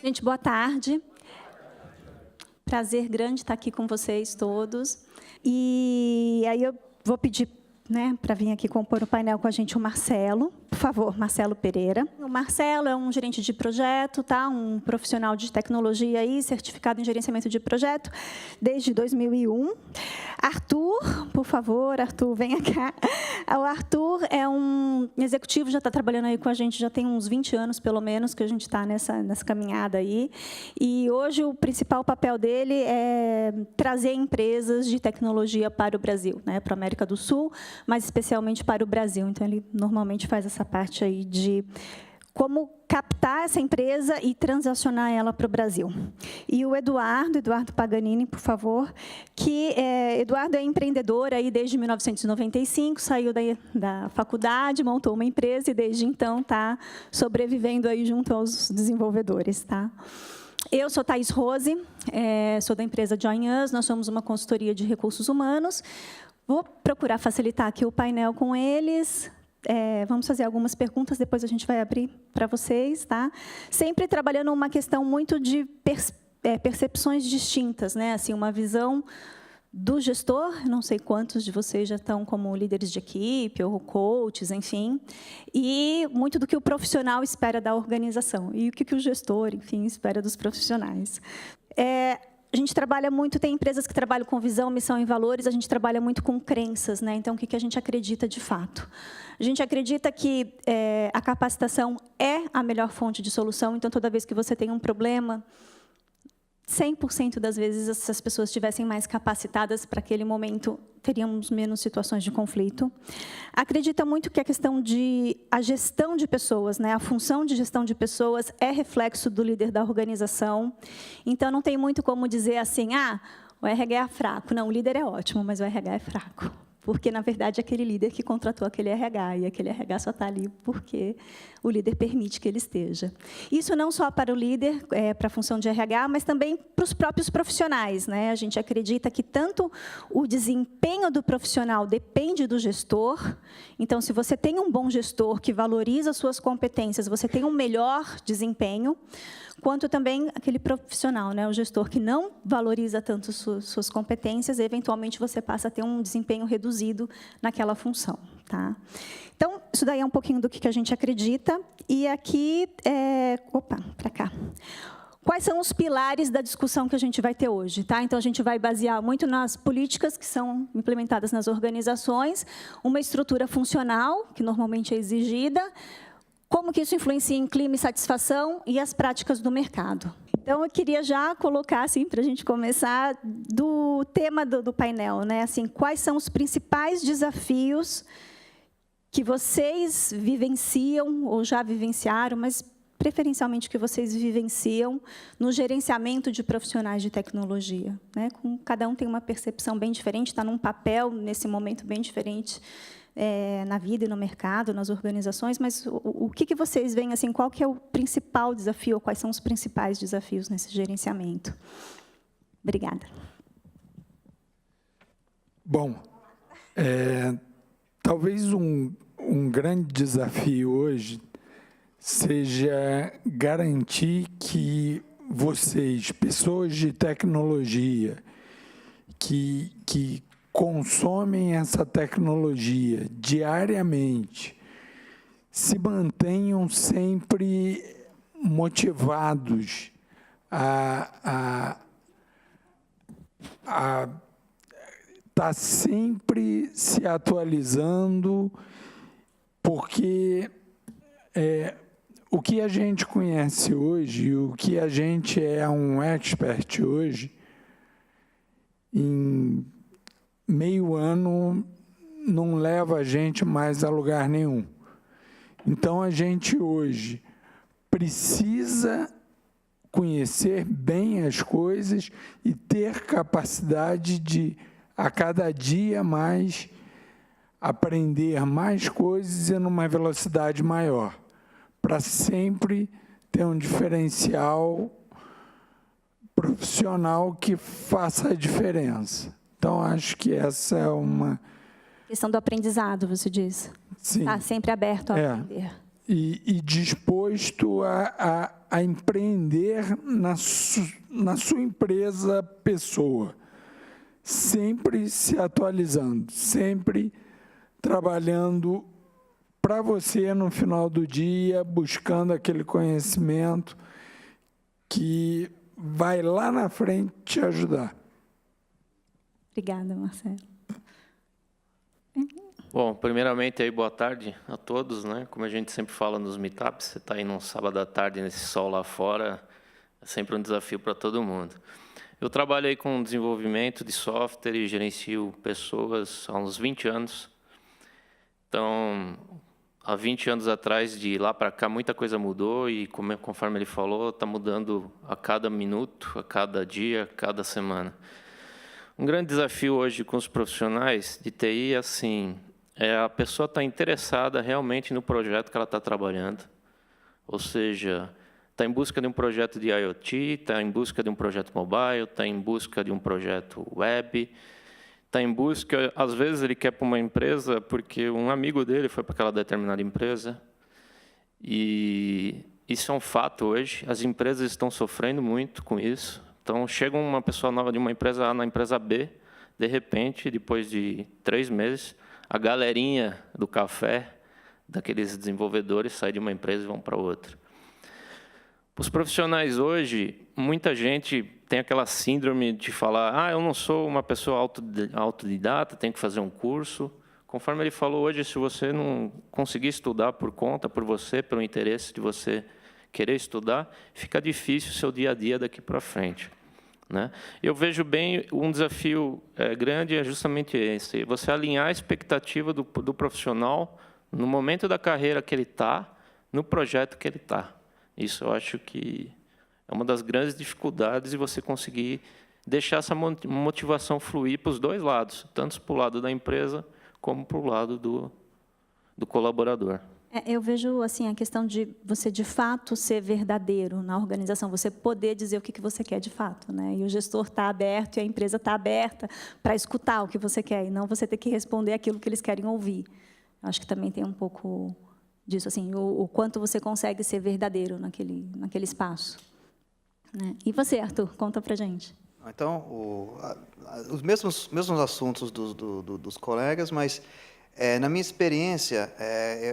Gente, boa tarde. Prazer grande estar aqui com vocês todos. E aí eu vou pedir, né, para vir aqui compor o painel com a gente o Marcelo. Por favor, Marcelo Pereira. O Marcelo é um gerente de projeto, tá? Um profissional de tecnologia aí, certificado em gerenciamento de projeto desde 2001. Arthur, por favor, Arthur, venha cá. O Arthur é um executivo, já está trabalhando aí com a gente, já tem uns 20 anos, pelo menos, que a gente está nessa caminhada aí. E hoje o principal papel dele é trazer empresas de tecnologia para o Brasil, né, para a América do Sul, mas especialmente para o Brasil. Então, ele normalmente faz essa parte aí de como captar essa empresa e transacionar ela para o Brasil. E o Eduardo Paganini, por favor, Eduardo é empreendedor aí desde 1995, saiu da faculdade, montou uma empresa e desde então está sobrevivendo aí junto aos desenvolvedores, tá? Eu sou Thaís Rose, sou da empresa Join Us, nós somos uma consultoria de recursos humanos. Vou procurar facilitar aqui o painel com eles. Vamos fazer algumas perguntas, depois a gente vai abrir para vocês, tá? Sempre trabalhando uma questão muito de percepções distintas, né? Assim, uma visão do gestor, não sei quantos de vocês já estão como líderes de equipe ou coaches, enfim, e muito do que o profissional espera da organização e o que o gestor, enfim, espera dos profissionais. A gente trabalha muito, tem empresas que trabalham com visão, missão e valores, a gente trabalha muito com crenças, né? Então, o que a gente acredita de fato? A gente acredita que a capacitação é a melhor fonte de solução, então, toda vez que você tem um problema, 100% das vezes, se as pessoas estivessem mais capacitadas para aquele momento, teríamos menos situações de conflito. Acredita muito que a gestão de pessoas, né, a função de gestão de pessoas é reflexo do líder da organização. Então, não tem muito como dizer assim, o RH é fraco. Não, o líder é ótimo, mas o RH é fraco. Porque, na verdade, é aquele líder que contratou aquele RH, e aquele RH só está ali porque o líder permite que ele esteja. Isso não só para o líder, para a função de RH, mas também para os próprios profissionais, né? A gente acredita que tanto o desempenho do profissional depende do gestor. Então, se você tem um bom gestor que valoriza as suas competências, você tem um melhor desempenho, quanto também aquele profissional, né, o gestor que não valoriza tanto suas competências, eventualmente você passa a ter um desempenho reduzido naquela função. Tá? Então, isso daí é um pouquinho do que a gente acredita. E aqui, para cá. Quais são os pilares da discussão que a gente vai ter hoje? Tá? Então, a gente vai basear muito nas políticas que são implementadas nas organizações, uma estrutura funcional, que normalmente é exigida, como que isso influencia em clima e satisfação e as práticas do mercado. Então, eu queria já colocar, assim, para a gente começar, do tema do painel, né? Assim, quais são os principais desafios que vocês vivenciam ou já vivenciaram, mas preferencialmente que vocês vivenciam no gerenciamento de profissionais de tecnologia, né? Cada um tem uma percepção bem diferente, está num papel, nesse momento, bem diferente, na vida e no mercado, nas organizações, mas o que vocês veem, assim, qual que é o principal desafio, ou quais são os principais desafios nesse gerenciamento? Obrigada. Bom, talvez um grande desafio hoje seja garantir que vocês, pessoas de tecnologia, que consomem essa tecnologia diariamente, se mantenham sempre motivados a estar sempre se atualizando, porque o que a gente conhece hoje, o que a gente é um expert hoje, em meio ano não leva a gente mais a lugar nenhum. Então, a gente hoje precisa conhecer bem as coisas e ter capacidade de, a cada dia mais, aprender mais coisas e numa velocidade maior, para sempre ter um diferencial profissional que faça a diferença. Então, acho que essa é uma... Questão do aprendizado, você diz? Sim. Está sempre aberto a aprender. E disposto a a empreender na sua empresa pessoa, sempre se atualizando, sempre trabalhando para você no final do dia, buscando aquele conhecimento que vai lá na frente te ajudar. Obrigada, Marcelo. Bom, primeiramente, aí, boa tarde a todos, né? Como a gente sempre fala nos meetups, você está aí num sábado à tarde, nesse sol lá fora, é sempre um desafio para todo mundo. Eu trabalhei com desenvolvimento de software e gerencio pessoas há uns 20 anos. Então, há 20 anos atrás, de lá para cá, muita coisa mudou e, conforme ele falou, está mudando a cada minuto, a cada dia, a cada semana. Um grande desafio hoje com os profissionais de TI é assim, a pessoa está interessada realmente no projeto que ela está trabalhando, ou seja, está em busca de um projeto de IoT, está em busca de um projeto mobile, está em busca de um projeto web, está em busca, às vezes ele quer para uma empresa porque um amigo dele foi para aquela determinada empresa, e isso é um fato hoje, as empresas estão sofrendo muito com isso. Então, chega uma pessoa nova de uma empresa A na empresa B, de repente, depois de 3 meses, a galerinha do café, daqueles desenvolvedores, sai de uma empresa e vão para outra. Os profissionais hoje, muita gente tem aquela síndrome de falar, eu não sou uma pessoa autodidata, tenho que fazer um curso. Conforme ele falou hoje, se você não conseguir estudar por conta, por você, pelo interesse de você querer estudar, fica difícil o seu dia a dia daqui para frente, né? Eu vejo bem um desafio grande é justamente esse, você alinhar a expectativa do profissional no momento da carreira que ele está, no projeto que ele está. Isso eu acho que é uma das grandes dificuldades de você conseguir deixar essa motivação fluir para os dois lados, tanto para o lado da empresa como para o lado do colaborador. Eu vejo assim a questão de você, de fato, ser verdadeiro na organização, você poder dizer o que você quer de fato, né? E o gestor está aberto e a empresa está aberta para escutar o que você quer, e não você ter que responder aquilo que eles querem ouvir. Acho que também tem um pouco disso, assim, o quanto você consegue ser verdadeiro naquele espaço, né? E você, Arthur, conta para a gente. Então, os mesmos assuntos dos colegas, mas na minha experiência,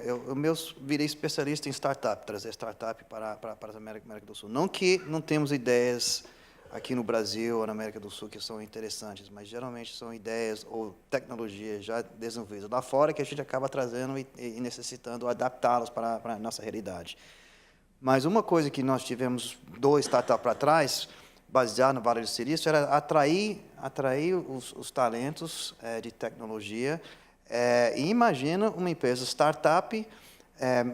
eu virei especialista em startup, trazer startup para a América do Sul. Não que não temos ideias aqui no Brasil ou na América do Sul que são interessantes, mas geralmente são ideias ou tecnologias já desenvolvidas lá fora que a gente acaba trazendo e necessitando adaptá-las para a nossa realidade. Mas uma coisa que nós tivemos 2 startups para trás, baseado no Vale do Silício, era atrair os talentos de tecnologia. E imagina uma empresa startup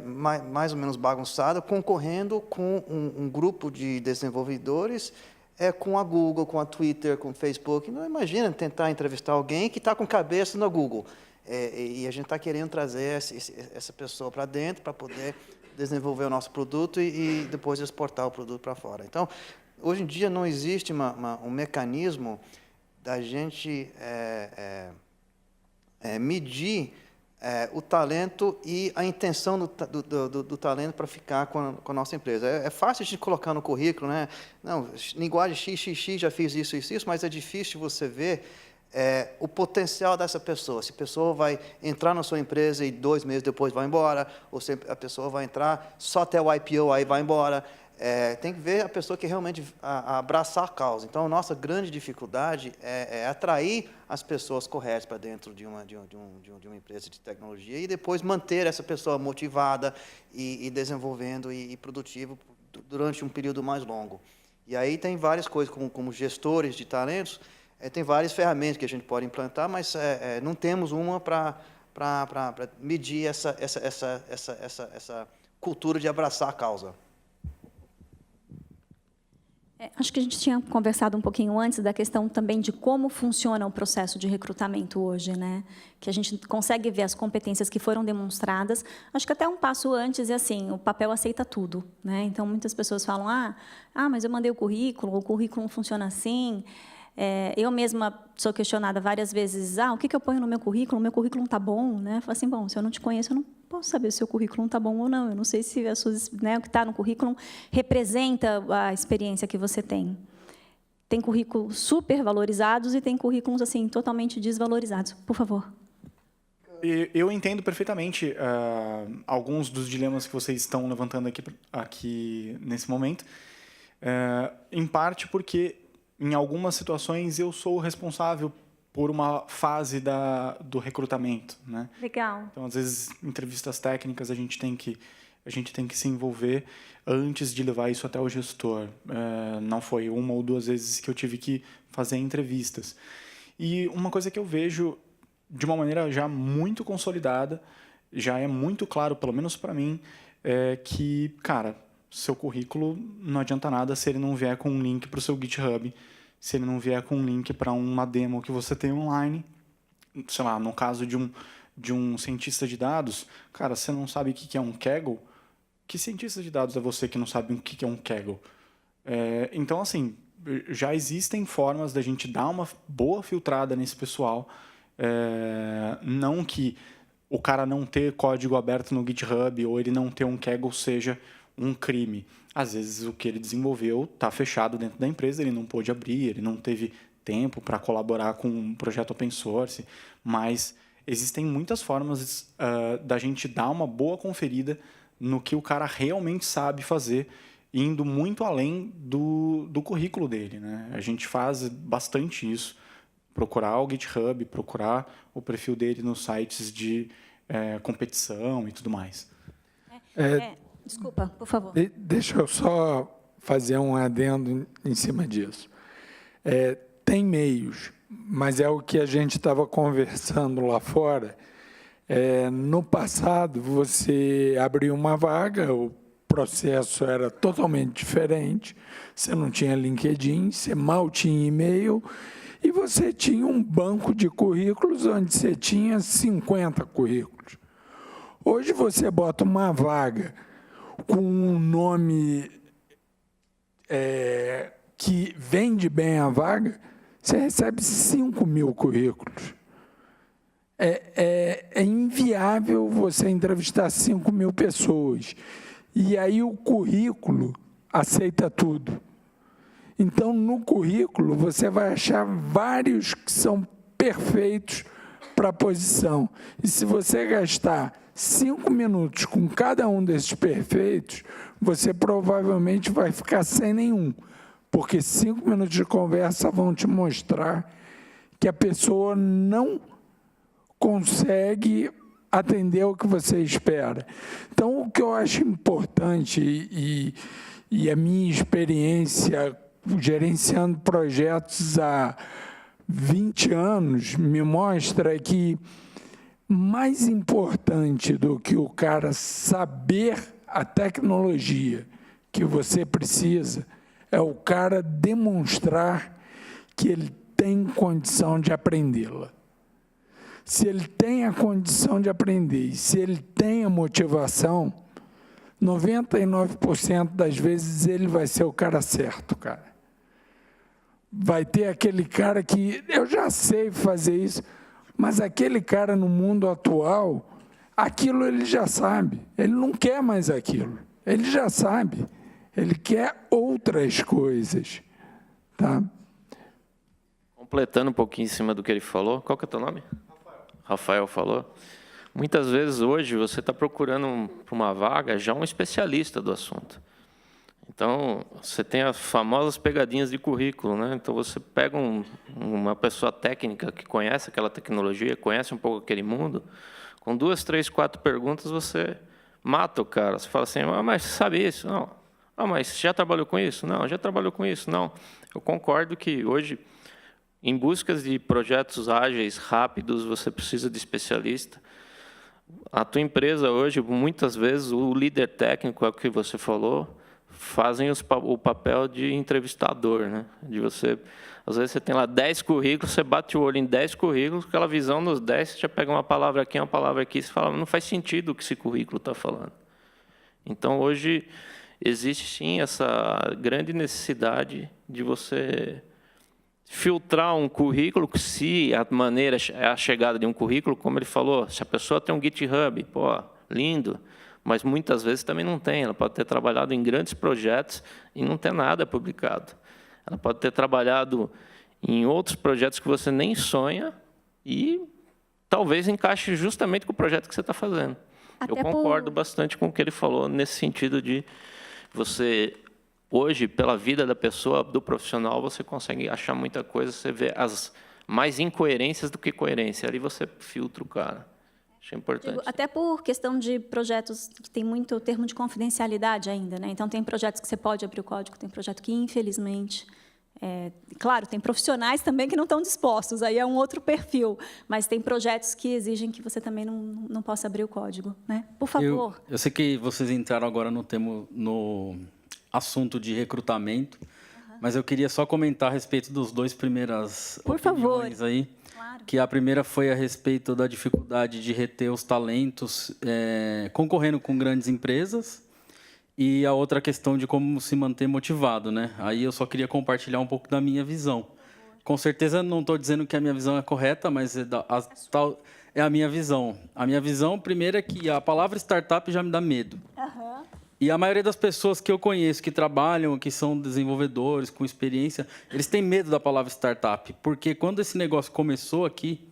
mais ou menos bagunçada, concorrendo com um grupo de desenvolvedores, com a Google, com a Twitter, com o Facebook. Não imagina tentar entrevistar alguém que está com cabeça na Google. E a gente está querendo trazer essa pessoa para dentro para poder desenvolver o nosso produto e depois exportar o produto para fora. Então, hoje em dia não existe um mecanismo da gente medir o talento e a intenção do talento para ficar com a nossa empresa. É fácil de colocar no currículo, né? Não, linguagem XXX, já fiz isso, mas é difícil você ver o potencial dessa pessoa. Se a pessoa vai entrar na sua empresa e 2 meses depois vai embora, ou se a pessoa vai entrar só até o IPO, aí vai embora. Tem que ver a pessoa que realmente abraçar a causa. Então, a nossa grande dificuldade é atrair as pessoas corretas para dentro de uma empresa de tecnologia e depois manter essa pessoa motivada e desenvolvendo e produtivo durante um período mais longo. E aí tem várias coisas, como gestores de talentos, tem várias ferramentas que a gente pode implantar, mas não temos uma para medir essa cultura de abraçar a causa. Acho que a gente tinha conversado um pouquinho antes da questão também de como funciona o processo de recrutamento hoje, né? Que a gente consegue ver as competências que foram demonstradas. Acho que até um passo antes é assim, o papel aceita tudo, né? Então, muitas pessoas falam, mas eu mandei o currículo não funciona assim. Eu mesma sou questionada várias vezes, o que eu ponho no meu currículo? O meu currículo não está bom, né? Eu falo assim, bom, se eu não te conheço, eu não posso saber se o seu currículo está bom ou não. Eu não sei se o que está no currículo representa a experiência que você tem. Tem currículos super valorizados e tem currículos assim totalmente desvalorizados. Por favor. Eu entendo perfeitamente alguns dos dilemas que vocês estão levantando aqui nesse momento, em parte porque, em algumas situações, eu sou o responsável por uma fase do recrutamento, né? Legal. Então, às vezes, entrevistas técnicas, a gente tem que se envolver antes de levar isso até o gestor. Não foi uma ou duas vezes que eu tive que fazer entrevistas. E uma coisa que eu vejo de uma maneira já muito consolidada, já é muito claro, pelo menos para mim, que, cara, seu currículo não adianta nada se ele não vier com um link para o seu GitHub, se ele não vier com um link para uma demo que você tem online. Sei lá, no caso de um cientista de dados, cara, você não sabe o que é um Kaggle? Que cientista de dados é você que não sabe o que é um Kaggle? Então, assim, já existem formas da gente dar uma boa filtrada nesse pessoal. Não que o cara não ter código aberto no GitHub ou ele não ter um Kaggle seja um crime. Às vezes o que ele desenvolveu está fechado dentro da empresa, ele não pôde abrir, ele não teve tempo para colaborar com um projeto open source, mas existem muitas formas da gente dar uma boa conferida no que o cara realmente sabe fazer, indo muito além do currículo dele, né? A gente faz bastante isso. Procurar o GitHub, procurar o perfil dele nos sites de competição e tudo mais. Desculpa, por favor. Deixa eu só fazer um adendo em cima disso. Tem meios, mas é o que a gente estava conversando lá fora. No passado, você abriu uma vaga, o processo era totalmente diferente, você não tinha LinkedIn, você mal tinha e-mail, e você tinha um banco de currículos onde você tinha 50 currículos. Hoje você bota uma vaga com um nome que vende bem a vaga, você recebe 5.000 currículos. É inviável você entrevistar 5.000 pessoas. E aí o currículo aceita tudo. Então, no currículo, você vai achar vários que são perfeitos para a posição. E se você gastar 5 minutos com cada um desses perfeitos, você provavelmente vai ficar sem nenhum. Porque 5 minutos de conversa vão te mostrar que a pessoa não consegue atender o que você espera. Então, o que eu acho importante e a minha experiência gerenciando projetos há 20 anos me mostra que mais importante do que o cara saber a tecnologia que você precisa é o cara demonstrar que ele tem condição de aprendê-la. Se ele tem a condição de aprender e se ele tem a motivação, 99% das vezes ele vai ser o cara certo, cara. Vai ter aquele cara que, eu já sei fazer isso, mas aquele cara no mundo atual, aquilo ele já sabe. Ele não quer mais aquilo. Ele já sabe. Ele quer outras coisas. Tá? Completando um pouquinho em cima do que ele falou, qual que é o teu nome? Rafael falou. Muitas vezes hoje você está procurando para uma vaga já um especialista do assunto. Então, você tem as famosas pegadinhas de currículo, né? Então, você pega uma pessoa técnica que conhece aquela tecnologia, conhece um pouco aquele mundo, com 2, 3, 4 perguntas, você mata o cara. Você fala assim, mas você sabe isso? Não. Mas já trabalhou com isso? Não. Já trabalhou com isso? Não. Eu concordo que hoje, em busca de projetos ágeis, rápidos, você precisa de especialista. A tua empresa hoje, muitas vezes, o líder técnico, é o que você falou, fazem o papel de entrevistador, né? De você, às vezes você tem lá 10 currículos, você bate o olho em 10 currículos, aquela visão nos 10, você já pega uma palavra aqui, uma palavra aqui, você fala, não faz sentido o que esse currículo está falando. Então, hoje, existe sim essa grande necessidade de você filtrar um currículo, que se a maneira é a chegada de um currículo, como ele falou, se a pessoa tem um GitHub, pô, lindo, mas muitas vezes também não tem. Ela pode ter trabalhado em grandes projetos e não ter nada publicado. Ela pode ter trabalhado em outros projetos que você nem sonha e talvez encaixe justamente com o projeto que você está fazendo. Eu concordo bastante com o que ele falou, nesse sentido de você, hoje, pela vida da pessoa, do profissional, você consegue achar muita coisa, você vê as mais incoerências do que coerência. Ali você filtra o cara. Achei importante. Até por questão de projetos que tem muito termo de confidencialidade ainda, né? Então, tem projetos que você pode abrir o código, tem projeto que, infelizmente... claro, tem profissionais também que não estão dispostos, aí é um outro perfil, mas tem projetos que exigem que você também não possa abrir o código, né? Por favor. Eu sei que vocês entraram agora no assunto de recrutamento, mas eu queria só comentar a respeito dos dois primeiras opiniões aí. Claro. Que a primeira foi a respeito da dificuldade de reter os talentos concorrendo com grandes empresas. E a outra questão de como se manter motivado, né? Aí eu só queria compartilhar um pouco da minha visão. Com certeza não estou dizendo que a minha visão é correta, mas é a minha visão. A minha visão, primeiro, é que a palavra startup já me dá medo. Uhum. E a maioria das pessoas que eu conheço, que trabalham, que são desenvolvedores, com experiência, eles têm medo da palavra startup. Porque quando esse negócio começou aqui,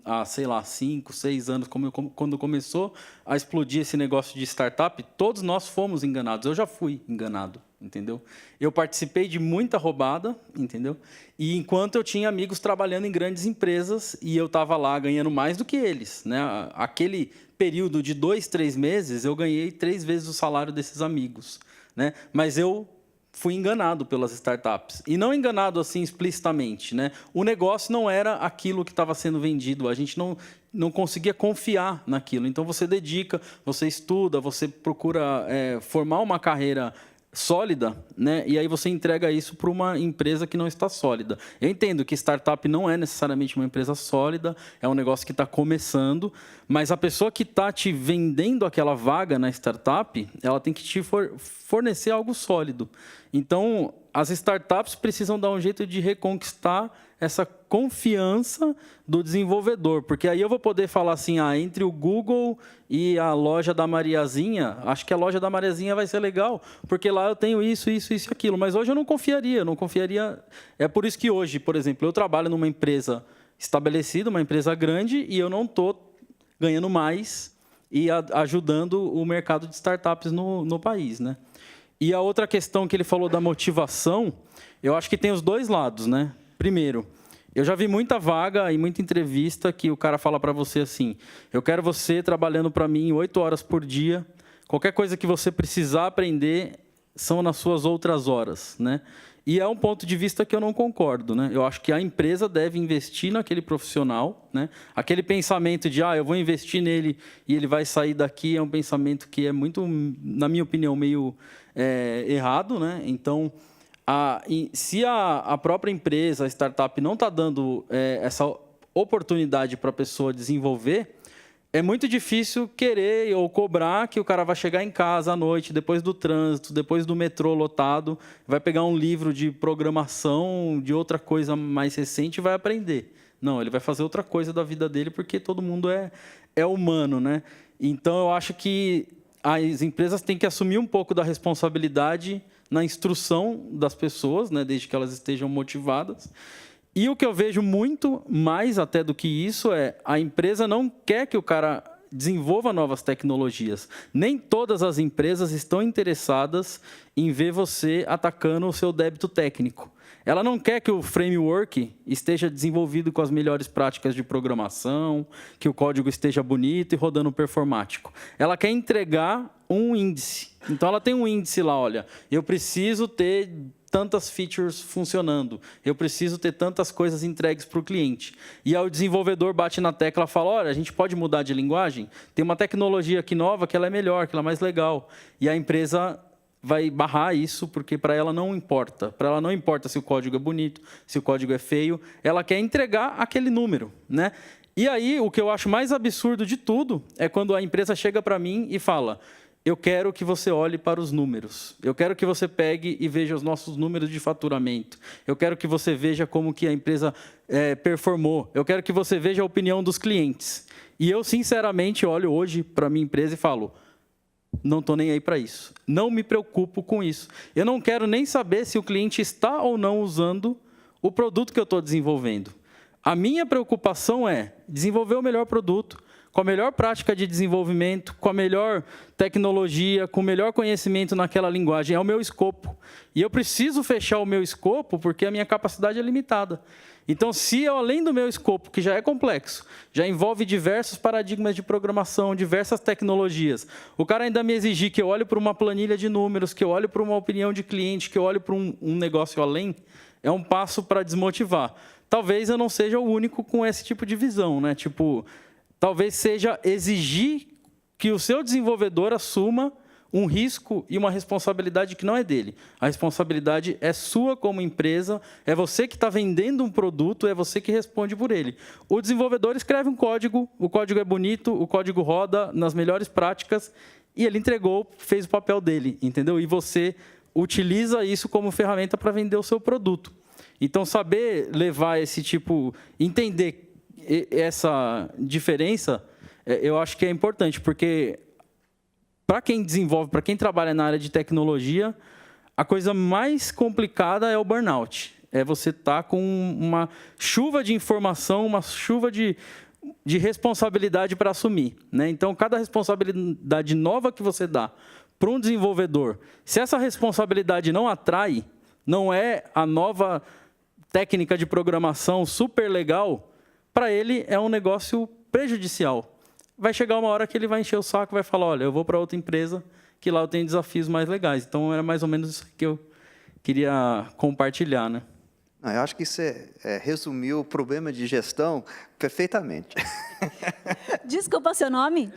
há, sei lá, 5, 6 anos, quando começou a explodir esse negócio de startup, todos nós fomos enganados. Eu já fui enganado, entendeu? Eu participei de muita roubada, entendeu? E enquanto eu tinha amigos trabalhando em grandes empresas e eu estava lá ganhando mais do que eles, né? Aquele período de 2, 3 meses, eu ganhei 3 vezes o salário desses amigos, né? Mas eu fui enganado pelas startups. E não enganado assim explicitamente, né? O negócio não era aquilo que estava sendo vendido. A gente não conseguia confiar naquilo. Então, você dedica, você estuda, você procura formar uma carreira sólida, né? E aí você entrega isso para uma empresa que não está sólida. Eu entendo que startup não é necessariamente uma empresa sólida, é um negócio que está começando, mas a pessoa que está te vendendo aquela vaga na startup, ela tem que te fornecer algo sólido. Então, as startups precisam dar um jeito de reconquistar essa confiança do desenvolvedor, porque aí eu vou poder falar assim, entre o Google e a loja da Mariazinha, acho que a loja da Mariazinha vai ser legal, porque lá eu tenho isso e aquilo, mas hoje eu não confiaria. É por isso que hoje, por exemplo, eu trabalho numa empresa estabelecida, uma empresa grande, e eu não estou ganhando mais e ajudando o mercado de startups no país, né? E a outra questão que ele falou da motivação, eu acho que tem os dois lados, né? Primeiro, eu já vi muita vaga e muita entrevista que o cara fala para você assim, eu quero você trabalhando para mim 8 horas por dia, qualquer coisa que você precisar aprender são nas suas outras horas, né? E é um ponto de vista que eu não concordo, né? Eu acho que a empresa deve investir naquele profissional, né? Aquele pensamento de, eu vou investir nele e ele vai sair daqui, é um pensamento que é muito, na minha opinião, meio errado, né? Então, se a própria empresa, a startup, não está dando essa oportunidade para a pessoa desenvolver, é muito difícil querer ou cobrar que o cara vai chegar em casa à noite, depois do trânsito, depois do metrô lotado, vai pegar um livro de programação, de outra coisa mais recente e vai aprender. Não, ele vai fazer outra coisa da vida dele, porque todo mundo é humano, né? Então, eu acho que as empresas têm que assumir um pouco da responsabilidade na instrução das pessoas, né, desde que elas estejam motivadas. E o que eu vejo muito mais até do que isso a empresa não quer que o cara desenvolva novas tecnologias. Nem todas as empresas estão interessadas em ver você atacando o seu débito técnico. Ela não quer que o framework esteja desenvolvido com as melhores práticas de programação, que o código esteja bonito e rodando performático. Ela quer entregar um índice. Então, ela tem um índice lá, olha, eu preciso ter tantas features funcionando, eu preciso ter tantas coisas entregues para o cliente. E aí o desenvolvedor bate na tecla e fala, olha, a gente pode mudar de linguagem? Tem uma tecnologia aqui nova que ela é melhor, que ela é mais legal. E a empresa vai barrar isso, porque para ela não importa. Para ela não importa se o código é bonito, se o código é feio, ela quer entregar aquele número, né? E aí, o que eu acho mais absurdo de tudo é quando a empresa chega para mim e fala, eu quero que você olhe para os números. Eu quero que você pegue e veja os nossos números de faturamento. Eu quero que você veja como que a empresa performou. Eu quero que você veja a opinião dos clientes. E eu, sinceramente, olho hoje para a minha empresa e falo, não estou nem aí para isso. Não me preocupo com isso. Eu não quero nem saber se o cliente está ou não usando o produto que eu estou desenvolvendo. A minha preocupação é desenvolver o melhor produto, com a melhor prática de desenvolvimento, com a melhor tecnologia, com o melhor conhecimento naquela linguagem. É o meu escopo. E eu preciso fechar o meu escopo porque a minha capacidade é limitada. Então, se eu, além do meu escopo, que já é complexo, já envolve diversos paradigmas de programação, diversas tecnologias, o cara ainda me exigir que eu olhe para uma planilha de números, que eu olhe para uma opinião de cliente, que eu olhe para um negócio além, é um passo para desmotivar. Talvez eu não seja o único com esse tipo de visão, né? Tipo, talvez seja exigir que o seu desenvolvedor assuma um risco e uma responsabilidade que não é dele. A responsabilidade é sua como empresa, é você que está vendendo um produto, é você que responde por ele. O desenvolvedor escreve um código, o código é bonito, o código roda nas melhores práticas, e ele entregou, fez o papel dele, entendeu? E você utiliza isso como ferramenta para vender o seu produto. Então, saber levar esse tipo, entender essa diferença, eu acho que é importante, porque para quem desenvolve, para quem trabalha na área de tecnologia, a coisa mais complicada é o burnout. É você estar com uma chuva de informação, uma chuva de responsabilidade para assumir, né? Então, cada responsabilidade nova que você dá para um desenvolvedor, se essa responsabilidade não atrai, não é a nova técnica de programação super legal, para ele é um negócio prejudicial. Vai chegar uma hora que ele vai encher o saco e vai falar, olha, eu vou para outra empresa, que lá eu tenho desafios mais legais. Então, era mais ou menos isso que eu queria compartilhar, né? Eu acho que você resumiu o problema de gestão perfeitamente. Desculpa o seu nome?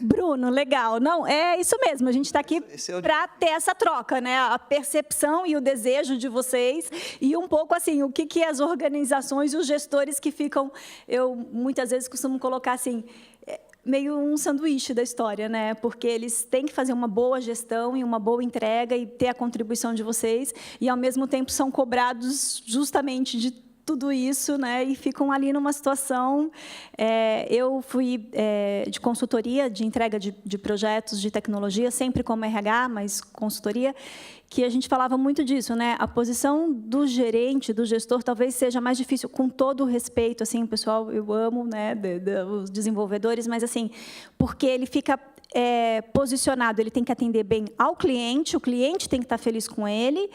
Bruno, legal. Não, é isso mesmo, a gente está aqui para ter essa troca, né? A percepção e o desejo de vocês e um pouco assim, o que as organizações e os gestores que ficam, eu muitas vezes costumo colocar assim, meio um sanduíche da história, né? Porque eles têm que fazer uma boa gestão e uma boa entrega e ter a contribuição de vocês e, ao mesmo tempo, são cobrados justamente de tudo isso, né? E ficam ali numa situação... eu fui de consultoria, de entrega de projetos de tecnologia, sempre como RH, mas consultoria, que a gente falava muito disso, né? A posição do gerente, do gestor, talvez seja mais difícil, com todo o respeito, assim, pessoal, eu amo, né, os desenvolvedores, mas assim, porque ele fica posicionado, ele tem que atender bem ao cliente, o cliente tem que estar feliz com ele,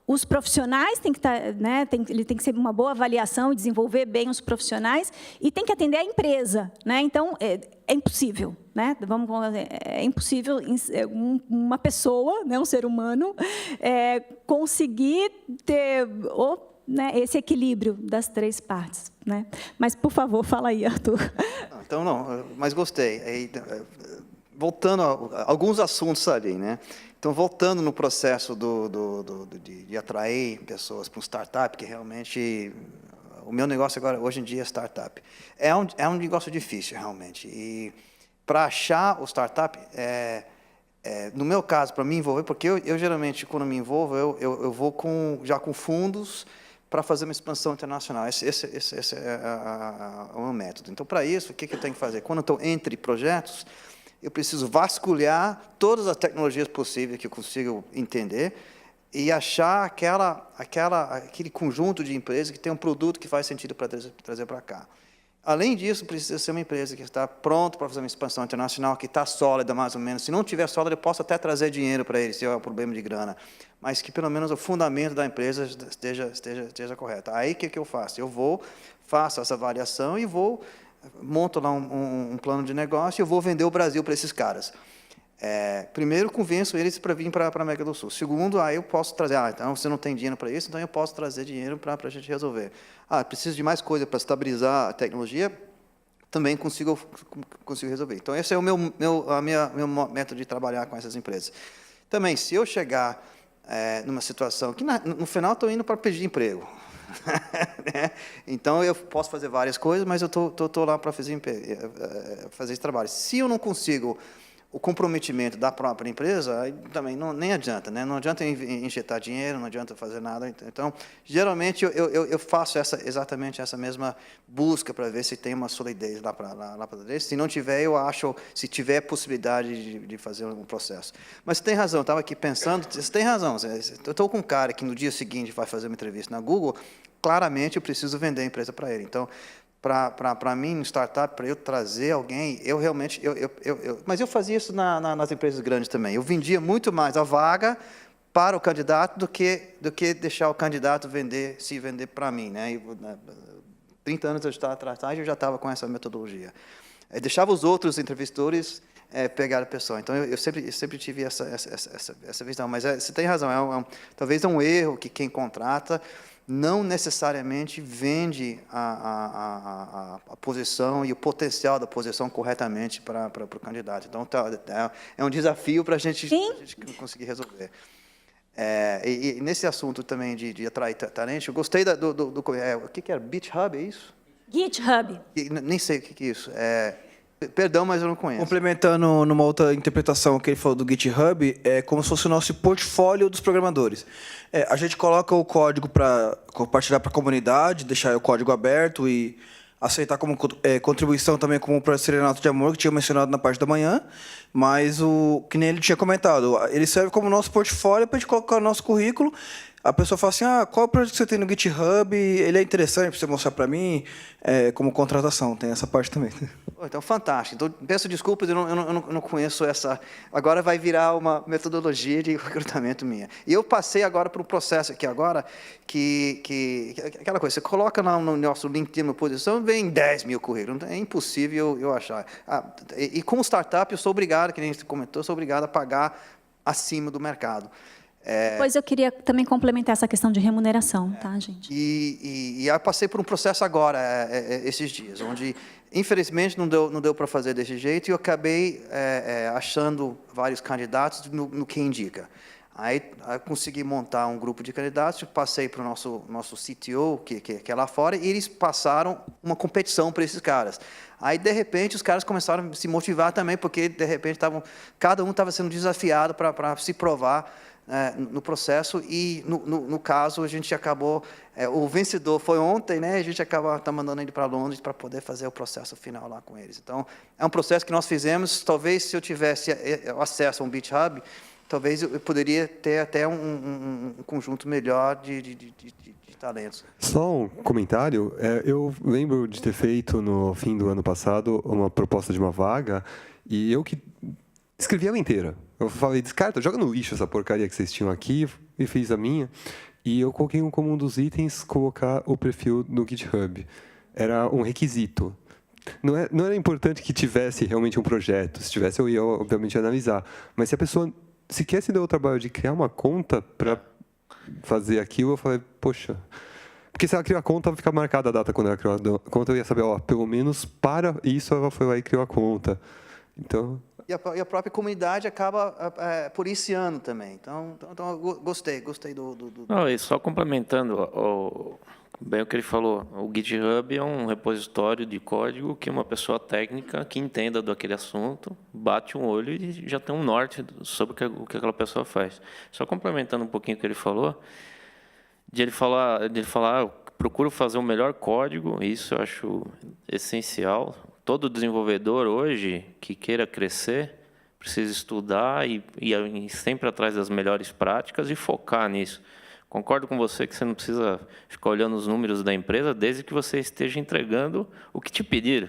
os profissionais têm que estar, né, ele tem que ser uma boa avaliação e desenvolver bem os profissionais e tem que atender a empresa, né? Então é impossível, né? É impossível uma pessoa, né, um ser humano, conseguir ter né, esse equilíbrio das três partes, né? Mas por favor, fala aí, Arthur. Então não, mas gostei. Voltando a alguns assuntos ali, né? Então, voltando no processo de atrair pessoas para um startup, que realmente o meu negócio agora, hoje em dia, é startup. É um negócio difícil, realmente. E para achar o startup, no meu caso, para me envolver, porque eu geralmente, quando me envolvo, eu vou já com fundos para fazer uma expansão internacional. Esse é o meu método. Então, para isso, o que eu tenho que fazer? Quando eu estou entre projetos, eu preciso vasculhar todas as tecnologias possíveis que eu consigo entender e achar aquele conjunto de empresas que tem um produto que faz sentido para trazer para cá. Além disso, precisa ser uma empresa que está pronta para fazer uma expansão internacional, que está sólida, mais ou menos. Se não tiver sólida, eu posso até trazer dinheiro para eles, se é um problema de grana, mas que, pelo menos, o fundamento da empresa esteja correto. Aí, o que eu faço? Eu faço essa avaliação e monto lá um plano de negócio e eu vou vender o Brasil para esses caras. Primeiro, convenço eles para vir para a América do Sul. Segundo, aí eu posso trazer, então você não tem dinheiro para isso, então eu posso trazer dinheiro para a gente resolver. Preciso de mais coisa para estabilizar a tecnologia, também consigo resolver. Então, esse é o meu método de trabalhar com essas empresas. Também, se eu chegar numa situação que, no final, estou indo para pedir emprego, então, eu posso fazer várias coisas, mas eu estou lá para fazer esse trabalho. Se eu não consigo o comprometimento da própria empresa, aí também nem adianta, né? Não adianta injetar dinheiro, não adianta fazer nada. Então, geralmente, eu faço exatamente essa mesma busca para ver se tem uma solidez lá para dentro. Se não tiver, eu acho, se tiver possibilidade de fazer um processo. Mas você tem razão, estava aqui pensando, você tem razão. Eu estou com um cara que no dia seguinte vai fazer uma entrevista na Google, claramente eu preciso vender a empresa para ele. Então, para mim, no startup, para eu trazer alguém, eu realmente... mas eu fazia isso nas empresas grandes também. Eu vendia muito mais a vaga para o candidato do que deixar o candidato se vender para mim. Né? 30 anos atrás, eu já estava com essa metodologia. Eu deixava os outros entrevistadores pegar a pessoa. Então, eu sempre tive essa visão. Mas você tem razão, talvez é um erro que quem contrata não necessariamente vende a posição e o potencial da posição corretamente para o candidato. Então, é um desafio para a gente conseguir resolver. E nesse assunto também de atrair talento, eu gostei o que era? GitHub, é isso? GitHub. Nem sei o que é isso. Perdão, mas eu não conheço. Complementando numa outra interpretação que ele falou do GitHub, é como se fosse o nosso portfólio dos programadores. A gente coloca o código para compartilhar para a comunidade, deixar o código aberto e aceitar como contribuição também como o professor Renato de Amor, que tinha mencionado na parte da manhã, mas que nem ele tinha comentado, ele serve como nosso portfólio para a gente colocar no nosso currículo. A pessoa fala assim, qual é o projeto que você tem no GitHub? Ele é interessante para você mostrar para mim, como contratação, tem essa parte também. Então, fantástico. Então, peço desculpas, eu não conheço essa... Agora vai virar uma metodologia de recrutamento minha. E eu passei agora por um processo aqui agora, aquela coisa, você coloca no nosso LinkedIn uma posição, vem 10 mil currículos. É impossível eu achar. E como startup, eu sou obrigado, que nem você comentou, sou obrigado a pagar acima do mercado. Depois eu queria também complementar essa questão de remuneração, tá, gente? E eu passei por um processo agora, esses dias, onde, infelizmente, não deu para fazer desse jeito, e eu acabei achando vários candidatos no que indica. Aí consegui montar um grupo de candidatos, passei para o nosso CTO, que é lá fora, e eles passaram uma competição para esses caras. Aí, de repente, os caras começaram a se motivar também, porque, de repente, cada um estava sendo desafiado para se provar no processo, e no caso a gente acabou, o vencedor foi ontem, né? A gente tá mandando ele para Londres para poder fazer o processo final lá com eles. Então, é um processo que nós fizemos. Talvez se eu tivesse acesso a um GitHub, talvez eu poderia ter até um conjunto melhor de talentos. Só um comentário, eu lembro de ter feito no fim do ano passado uma proposta de uma vaga, e eu que escrevi ela inteira. Eu falei, descarta, joga no lixo essa porcaria que vocês tinham aqui, e fiz a minha. E eu coloquei como um dos itens colocar o perfil no GitHub. Era um requisito. Não era importante que tivesse realmente um projeto. Se tivesse, eu ia, obviamente, analisar. Mas se a pessoa sequer se deu o trabalho de criar uma conta para fazer aquilo, eu falei, poxa... Porque se ela criou a conta, fica marcada a data quando ela criou a conta, eu ia saber, pelo menos para isso ela foi lá e criou a conta. Então... E a própria comunidade acaba policiando também. Então eu gostei do... Não, e só complementando bem o que ele falou, o GitHub é um repositório de código que uma pessoa técnica que entenda daquele assunto bate um olho e já tem um norte sobre o que aquela pessoa faz. Só complementando um pouquinho o que ele falou, de ele falar procuro fazer o melhor código, isso eu acho essencial. Todo desenvolvedor hoje que queira crescer precisa estudar e ir sempre atrás das melhores práticas e focar nisso. Concordo com você que você não precisa ficar olhando os números da empresa desde que você esteja entregando o que te pediram.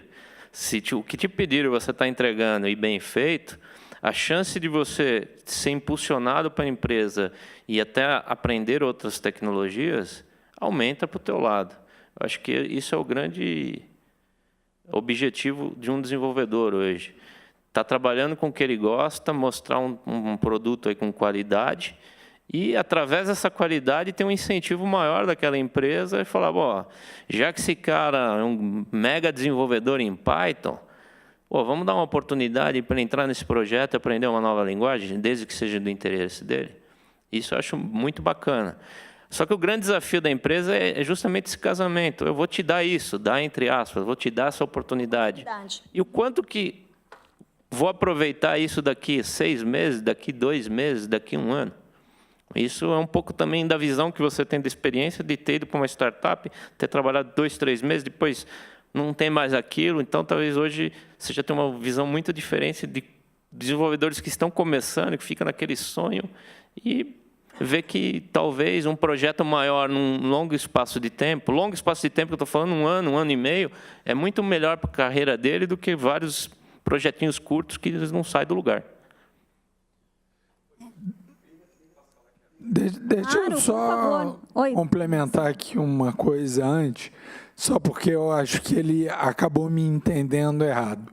Se o que te pediram você está entregando e bem feito, a chance de você ser impulsionado para a empresa e até aprender outras tecnologias aumenta para o teu lado. Eu acho que isso é o grande objetivo de um desenvolvedor hoje. Está trabalhando com o que ele gosta, mostrar um produto aí com qualidade e, através dessa qualidade, ter um incentivo maior daquela empresa e falar, bom, já que esse cara é um mega desenvolvedor em Python, vamos dar uma oportunidade para entrar nesse projeto e aprender uma nova linguagem, desde que seja do interesse dele. Isso eu acho muito bacana. Só que o grande desafio da empresa é justamente esse casamento. Eu vou te dar isso, dar entre aspas, vou te dar essa oportunidade. Verdade. E o quanto que vou aproveitar isso daqui 6 meses, daqui 2 meses, daqui 1 ano. Isso é um pouco também da visão que você tem da experiência de ter ido para uma startup, ter trabalhado 2, 3 meses, depois não tem mais aquilo. Então, talvez hoje você já tenha uma visão muito diferente de desenvolvedores que estão começando, que ficam naquele sonho, e ver que talvez um projeto maior num longo espaço de tempo que eu estou falando 1 ano e meio, é muito melhor para a carreira dele do que vários projetinhos curtos que eles não saem do lugar. Deixa Claro, eu por só favor. Oi. complementar aqui uma coisa antes, só porque eu acho que ele acabou me entendendo errado.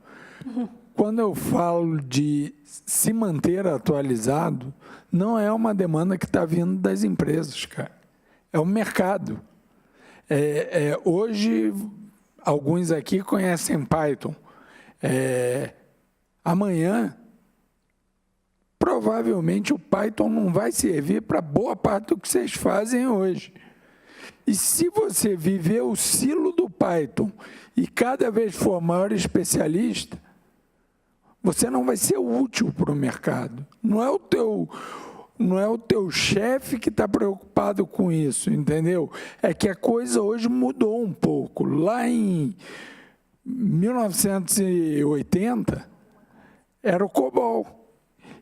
Quando eu falo de se manter atualizado, não é uma demanda que está vindo das empresas, cara. É o mercado. Hoje, alguns aqui conhecem Python. Amanhã, provavelmente, o Python não vai servir para boa parte do que vocês fazem hoje. E se você viver o silo do Python e cada vez for maior especialista, você não vai ser útil para o mercado. Não é o teu chefe que está preocupado com isso, entendeu? É que a coisa hoje mudou um pouco. Lá em 1980, era o COBOL.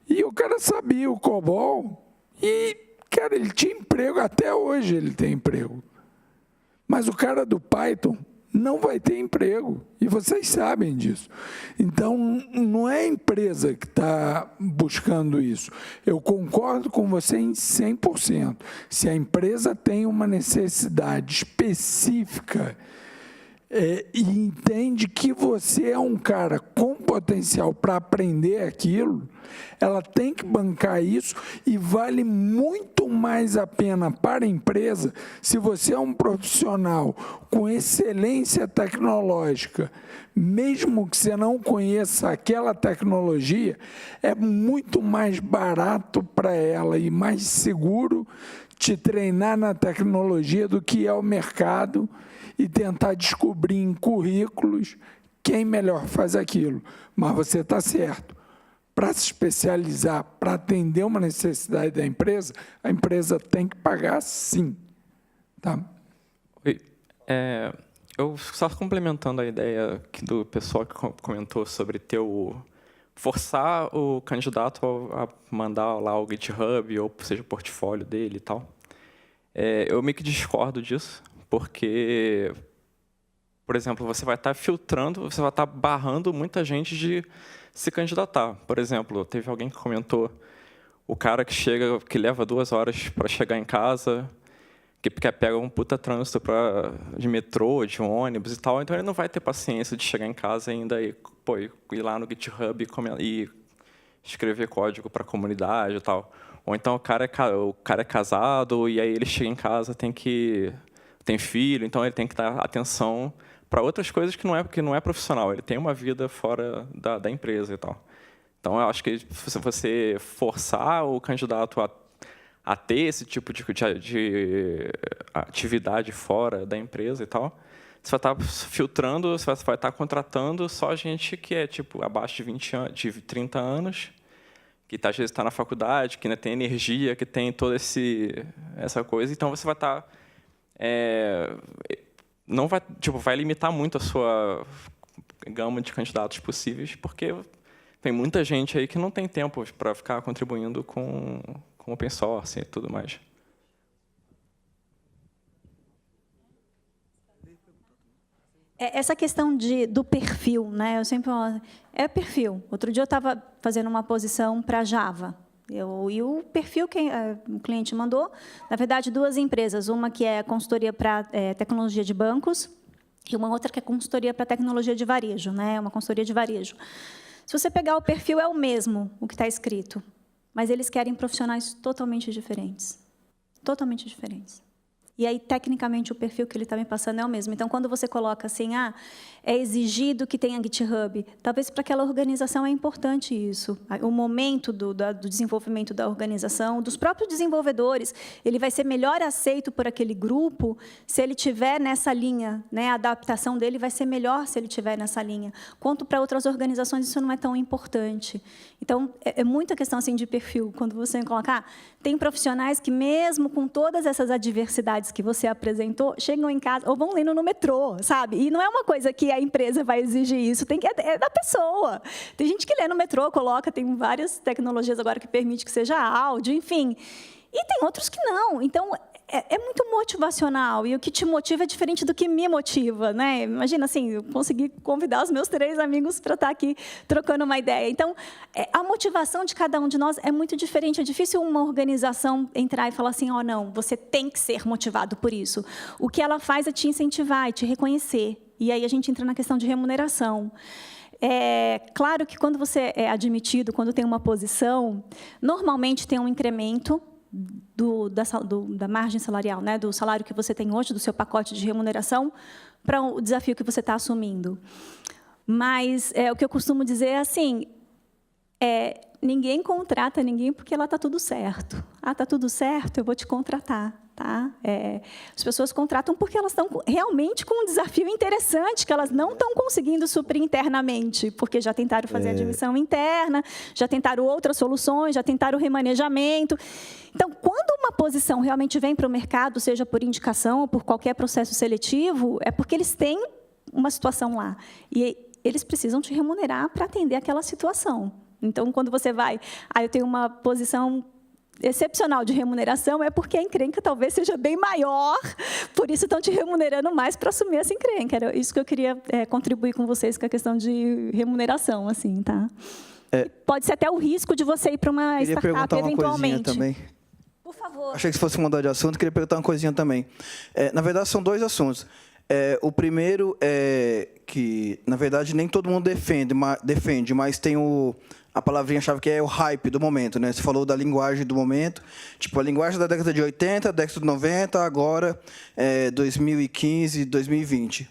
E o cara sabia o COBOL e, cara, ele tinha emprego, até hoje ele tem emprego. Mas o cara do Python não vai ter emprego, e vocês sabem disso. Então, não é a empresa que está buscando isso. Eu concordo com você em 100%. Se a empresa tem uma necessidade específica e entende que você é um cara com potencial para aprender aquilo, ela tem que bancar isso, e vale muito mais a pena para a empresa se você é um profissional com excelência tecnológica, mesmo que você não conheça aquela tecnologia, é muito mais barato para ela e mais seguro te treinar na tecnologia do que é o mercado e tentar descobrir em currículos quem melhor faz aquilo. Mas você está certo. Para se especializar, para atender uma necessidade da empresa, a empresa tem que pagar sim. Tá? Oi. Eu só complementando a ideia do pessoal que comentou sobre forçar o candidato a mandar lá o GitHub, ou seja, o portfólio dele e tal. Eu meio que discordo disso, porque, por exemplo, você vai estar filtrando, você vai estar barrando muita gente de se candidatar. Por exemplo, teve alguém que comentou o cara que leva 2 horas para chegar em casa, que pega um puta trânsito de metrô, de ônibus e tal, então ele não vai ter paciência de chegar em casa ainda e ir lá no GitHub e escrever código para a comunidade e tal. Ou então o cara é casado e aí ele chega em casa, tem filho, então ele tem que dar atenção para outras coisas que não é profissional. Ele tem uma vida fora da empresa e tal. Então, eu acho que se você forçar o candidato a ter esse tipo de atividade fora da empresa e tal, você vai estar filtrando, você vai estar contratando só gente que é tipo abaixo de 30 anos, que às vezes está na faculdade, que ainda tem energia, que tem toda essa coisa. Então, você vai estar... não vai limitar muito a sua gama de candidatos possíveis, porque tem muita gente aí que não tem tempo para ficar contribuindo com open source e tudo mais. Essa questão do perfil, né? Eu sempre falo, é perfil. Outro dia eu estava fazendo uma posição para Java. E o perfil que o cliente mandou, na verdade, 2 empresas. Uma que é consultoria para tecnologia de bancos e uma outra que é consultoria para tecnologia de varejo, né? Uma consultoria de varejo. Se você pegar o perfil, é o mesmo, o que está escrito. Mas eles querem profissionais totalmente diferentes. Totalmente diferentes. E aí, tecnicamente, o perfil que ele está me passando é o mesmo. Então, quando você coloca assim, é exigido que tenha GitHub, talvez para aquela organização é importante isso. O momento do desenvolvimento da organização, dos próprios desenvolvedores, ele vai ser melhor aceito por aquele grupo se ele tiver nessa linha, né? A adaptação dele vai ser melhor se ele tiver nessa linha. Quanto para outras organizações, isso não é tão importante. Então, é muita questão assim, de perfil. Quando você coloca, tem profissionais que, mesmo com todas essas adversidades que você apresentou, chegam em casa ou vão lendo no metrô, sabe? E não é uma coisa que a empresa vai exigir isso, é da pessoa. Tem gente que lê no metrô, tem várias tecnologias agora que permite que seja áudio, enfim. E tem outros que não. Então, é muito motivacional, e o que te motiva é diferente do que me motiva, né? Imagina, assim, eu consegui convidar os meus 3 amigos para estar aqui trocando uma ideia. Então, a motivação de cada um de nós é muito diferente. É difícil uma organização entrar e falar assim, não, você tem que ser motivado por isso. O que ela faz é te incentivar, é te reconhecer. E aí a gente entra na questão de remuneração. Claro que quando você é admitido, quando tem uma posição, normalmente tem um incremento da margem salarial, né, do salário que você tem hoje, do seu pacote de remuneração, para o desafio que você está assumindo. Mas o que eu costumo dizer é assim, ninguém contrata ninguém porque lá está tudo certo. Está tudo certo, eu vou te contratar. Tá? As pessoas contratam porque elas estão realmente com um desafio interessante, que elas não estão conseguindo suprir internamente, porque já tentaram fazer admissão interna, já tentaram outras soluções, já tentaram remanejamento. Então, quando uma posição realmente vem para o mercado, seja por indicação ou por qualquer processo seletivo, é porque eles têm uma situação lá. E eles precisam te remunerar para atender aquela situação. Então, quando você vai, eu tenho uma posição excepcional de remuneração, é porque a encrenca talvez seja bem maior, por isso estão te remunerando mais para assumir essa encrenca. Era isso que eu queria contribuir com vocês, com a questão de remuneração, assim, tá? Pode ser até o risco de você ir para uma startup eventualmente. Também. Por favor. Achei que se fosse mudar de assunto, queria perguntar uma coisinha também. Na verdade, são 2 assuntos. O primeiro é que, na verdade, nem todo mundo defende, mas tem a palavrinha-chave que é o hype do momento, né? Você falou da linguagem do momento, tipo a linguagem da década de 80, década de 90, agora 2015, 2020.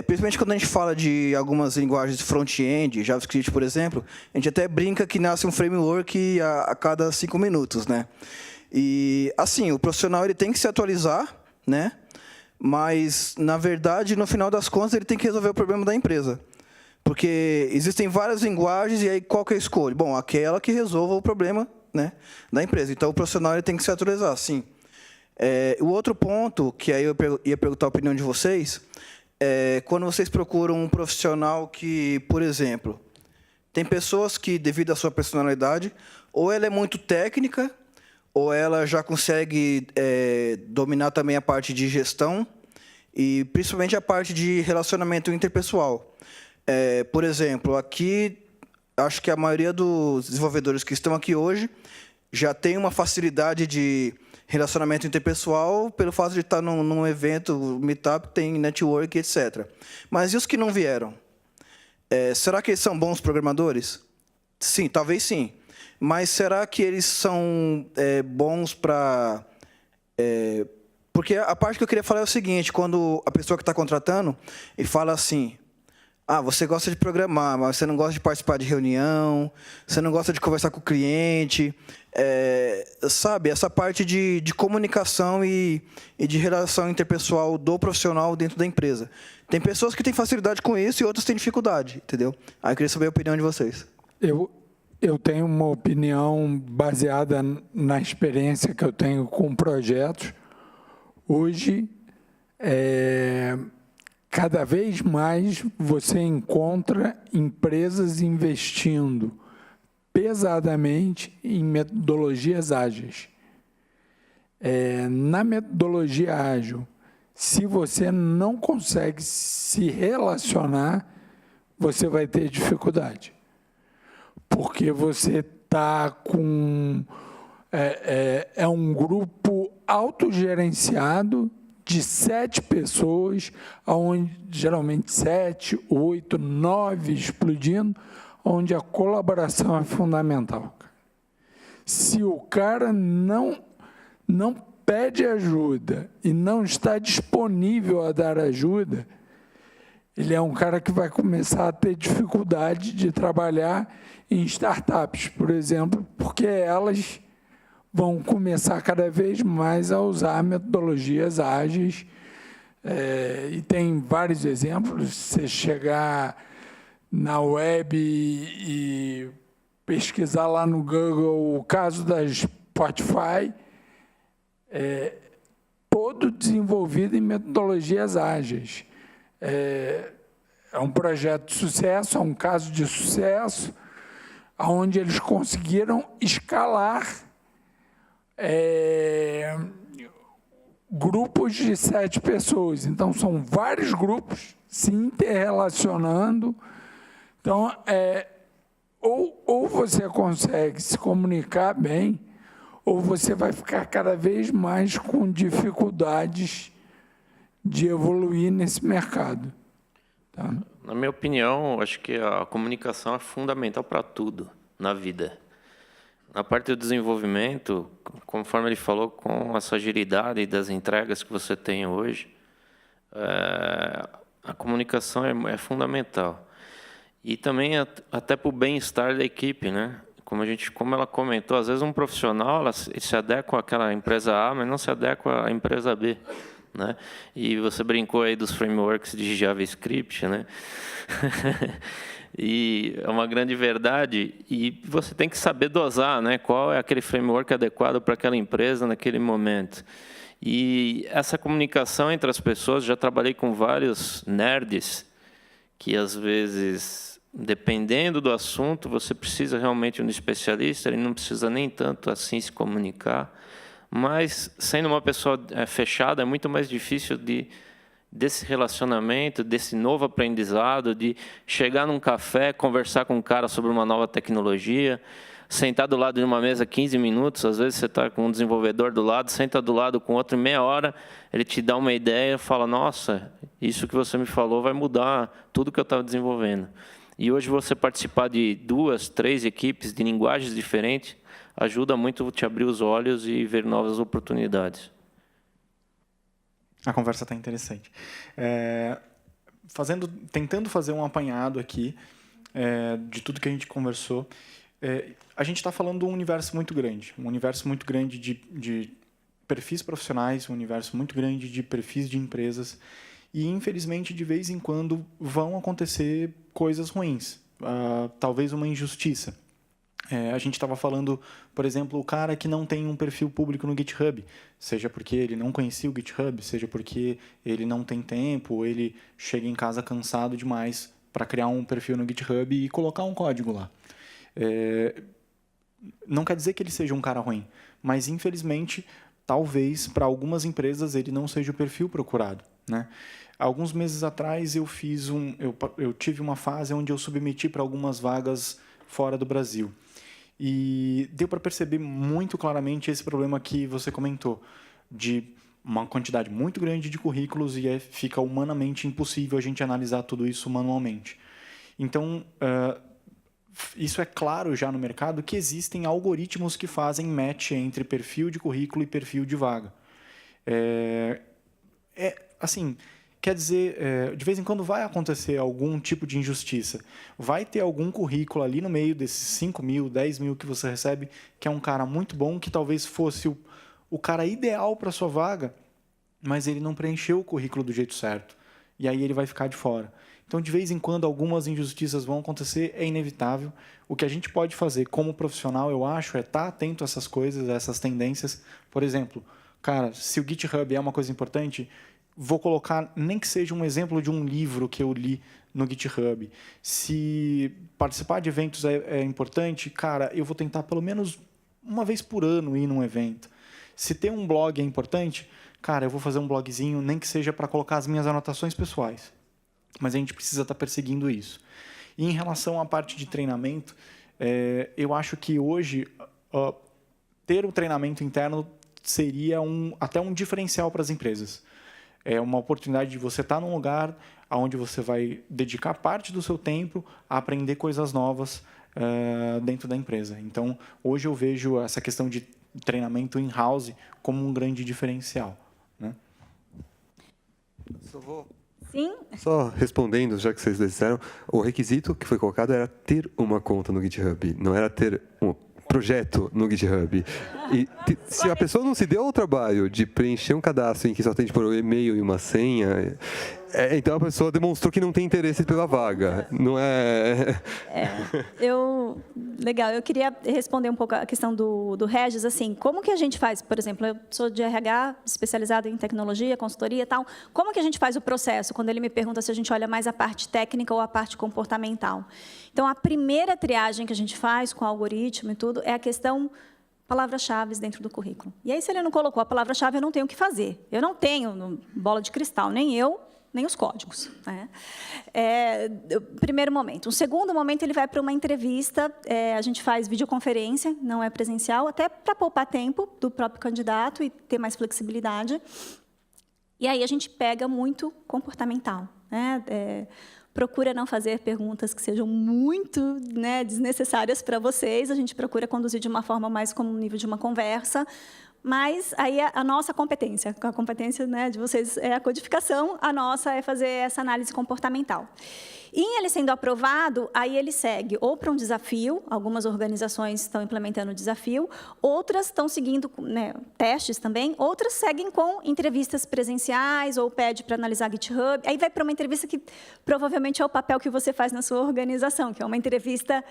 Principalmente quando a gente fala de algumas linguagens front-end, JavaScript, por exemplo, a gente até brinca que nasce um framework a cada 5 minutos, né? E, assim, o profissional ele tem que se atualizar, né? Mas, na verdade, no final das contas, ele tem que resolver o problema da empresa. Porque existem várias linguagens, e aí qual que é a escolha? Bom, aquela que resolva o problema, né, da empresa. Então, o profissional ele tem que se atualizar, sim. O outro ponto, que aí eu ia perguntar a opinião de vocês, quando vocês procuram um profissional que, por exemplo, tem pessoas que, devido à sua personalidade, ou ela é muito técnica, ou ela já consegue dominar também a parte de gestão, e principalmente a parte de relacionamento interpessoal. Por exemplo, aqui, acho que a maioria dos desenvolvedores que estão aqui hoje já tem uma facilidade de relacionamento interpessoal pelo fato de estar num evento, meetup, tem network, etc. Mas e os que não vieram? Será que eles são bons programadores? Sim, talvez sim. Mas será que eles são bons para... Porque a parte que eu queria falar é o seguinte, quando a pessoa que está contratando e fala assim... você gosta de programar, mas você não gosta de participar de reunião, você não gosta de conversar com o cliente, sabe? Essa parte de comunicação e de relação interpessoal do profissional dentro da empresa. Tem pessoas que têm facilidade com isso e outras têm dificuldade, entendeu? Aí eu queria saber a opinião de vocês. Eu tenho uma opinião baseada na experiência que eu tenho com projetos. Hoje, cada vez mais você encontra empresas investindo pesadamente em metodologias ágeis. Na metodologia ágil, se você não consegue se relacionar, você vai ter dificuldade. Porque você está com... um grupo autogerenciado de 7 pessoas, onde geralmente 7, 8, 9 explodindo, onde a colaboração é fundamental. Se o cara não pede ajuda e não está disponível a dar ajuda, ele é um cara que vai começar a ter dificuldade de trabalhar em startups, por exemplo, porque elas vão começar cada vez mais a usar metodologias ágeis. E tem vários exemplos. Se você chegar na web e pesquisar lá no Google o caso da Spotify, todo desenvolvido em metodologias ágeis. É um projeto de sucesso, é um caso de sucesso, onde eles conseguiram escalar grupos de 7 pessoas. Então, são vários grupos se interrelacionando. Então, ou você consegue se comunicar bem, ou você vai ficar cada vez mais com dificuldades de evoluir nesse mercado. Tá? Na minha opinião, acho que a comunicação é fundamental para tudo na vida. Na parte do desenvolvimento, conforme ele falou, com essa agilidade das entregas que você tem hoje, a comunicação é fundamental. E também até para o bem-estar da equipe, né? Como ela comentou, às vezes um profissional ela se adequa àquela empresa A, mas não se adequa à empresa B, né? E você brincou aí dos frameworks de JavaScript, né? E é uma grande verdade, e você tem que saber dosar, né? Qual é aquele framework adequado para aquela empresa naquele momento. E essa comunicação entre as pessoas, já trabalhei com vários nerds que às vezes, dependendo do assunto, você precisa realmente de um especialista, ele não precisa nem tanto assim se comunicar, mas sendo uma pessoa fechada é muito mais difícil desse relacionamento, desse novo aprendizado, de chegar num café, conversar com um cara sobre uma nova tecnologia, sentar do lado de uma mesa 15 minutos, às vezes você está com um desenvolvedor do lado, senta do lado com outro, meia hora, ele te dá uma ideia, fala, nossa, isso que você me falou vai mudar tudo que eu estava desenvolvendo. E hoje você participar de 2, 3 equipes de linguagens diferentes ajuda muito a te abrir os olhos e ver novas oportunidades. A conversa está interessante. Tentando fazer um apanhado aqui de tudo que a gente conversou, a gente está falando de um universo muito grande de perfis profissionais, um universo muito grande de perfis de empresas, e, infelizmente, de vez em quando vão acontecer coisas ruins, talvez uma injustiça. A gente estava falando, por exemplo, o cara que não tem um perfil público no GitHub, seja porque ele não conhecia o GitHub, seja porque ele não tem tempo, ou ele chega em casa cansado demais para criar um perfil no GitHub e colocar um código lá. Não quer dizer que ele seja um cara ruim, mas, infelizmente, talvez para algumas empresas ele não seja o perfil procurado, né? Alguns meses atrás eu tive uma fase onde eu submeti para algumas vagas fora do Brasil. E deu para perceber muito claramente esse problema que você comentou, de uma quantidade muito grande de currículos e fica humanamente impossível a gente analisar tudo isso manualmente. Então, isso é claro já no mercado que existem algoritmos que fazem match entre perfil de currículo e perfil de vaga. Assim, quer dizer, de vez em quando vai acontecer algum tipo de injustiça. Vai ter algum currículo ali no meio desses 5 mil, 10 mil que você recebe, que é um cara muito bom, que talvez fosse o cara ideal para a sua vaga, mas ele não preencheu o currículo do jeito certo. E aí ele vai ficar de fora. Então, de vez em quando, algumas injustiças vão acontecer, é inevitável. O que a gente pode fazer como profissional, eu acho, é estar atento a essas coisas, a essas tendências. Por exemplo, cara, se o GitHub é uma coisa importante, vou colocar, nem que seja um exemplo de um livro que eu li no GitHub. Se participar de eventos é importante, cara, eu vou tentar pelo menos uma vez por ano ir num evento. Se ter um blog é importante, cara, eu vou fazer um blogzinho, nem que seja para colocar as minhas anotações pessoais. Mas a gente precisa estar perseguindo isso. E em relação à parte de treinamento, eu acho que hoje ter o treinamento interno seria até um diferencial para as empresas. É uma oportunidade de você estar num lugar onde você vai dedicar parte do seu tempo a aprender coisas novas dentro da empresa. Então, hoje eu vejo essa questão de treinamento in-house como um grande diferencial, né? Sim. Só respondendo, já que vocês disseram, o requisito que foi colocado era ter uma conta no GitHub, não era ter um projeto no GitHub. E se a pessoa não se deu ao trabalho de preencher um cadastro em que só tem tipo, um e-mail e uma senha, então a pessoa demonstrou que não tem interesse pela vaga. Não é... Legal, eu queria responder um pouco a questão do Regis, assim, como que a gente faz, por exemplo, eu sou de RH, especializado em tecnologia, consultoria e tal, como que a gente faz o processo, quando ele me pergunta se a gente olha mais a parte técnica ou a parte comportamental? Então, a primeira triagem que a gente faz com o algoritmo e tudo é a questão palavras-chave dentro do currículo. E aí, se ele não colocou a palavra-chave, eu não tenho o que fazer. Eu não tenho bola de cristal, nem eu, nem os códigos. Né? Primeiro momento. Um segundo momento, ele vai para uma entrevista, a gente faz videoconferência, não é presencial, até para poupar tempo do próprio candidato e ter mais flexibilidade. E aí a gente pega muito comportamental. Né? Procura não fazer perguntas que sejam muito, né, desnecessárias para vocês, a gente procura conduzir de uma forma mais como um nível de uma conversa, mas aí a nossa competência, a competência, né, de vocês é a codificação, a nossa é fazer essa análise comportamental. E ele sendo aprovado, aí ele segue ou para um desafio, algumas organizações estão implementando o desafio, outras estão seguindo, né, testes também, outras seguem com entrevistas presenciais ou pede para analisar GitHub, aí vai para uma entrevista que provavelmente é o papel que você faz na sua organização, que é uma entrevista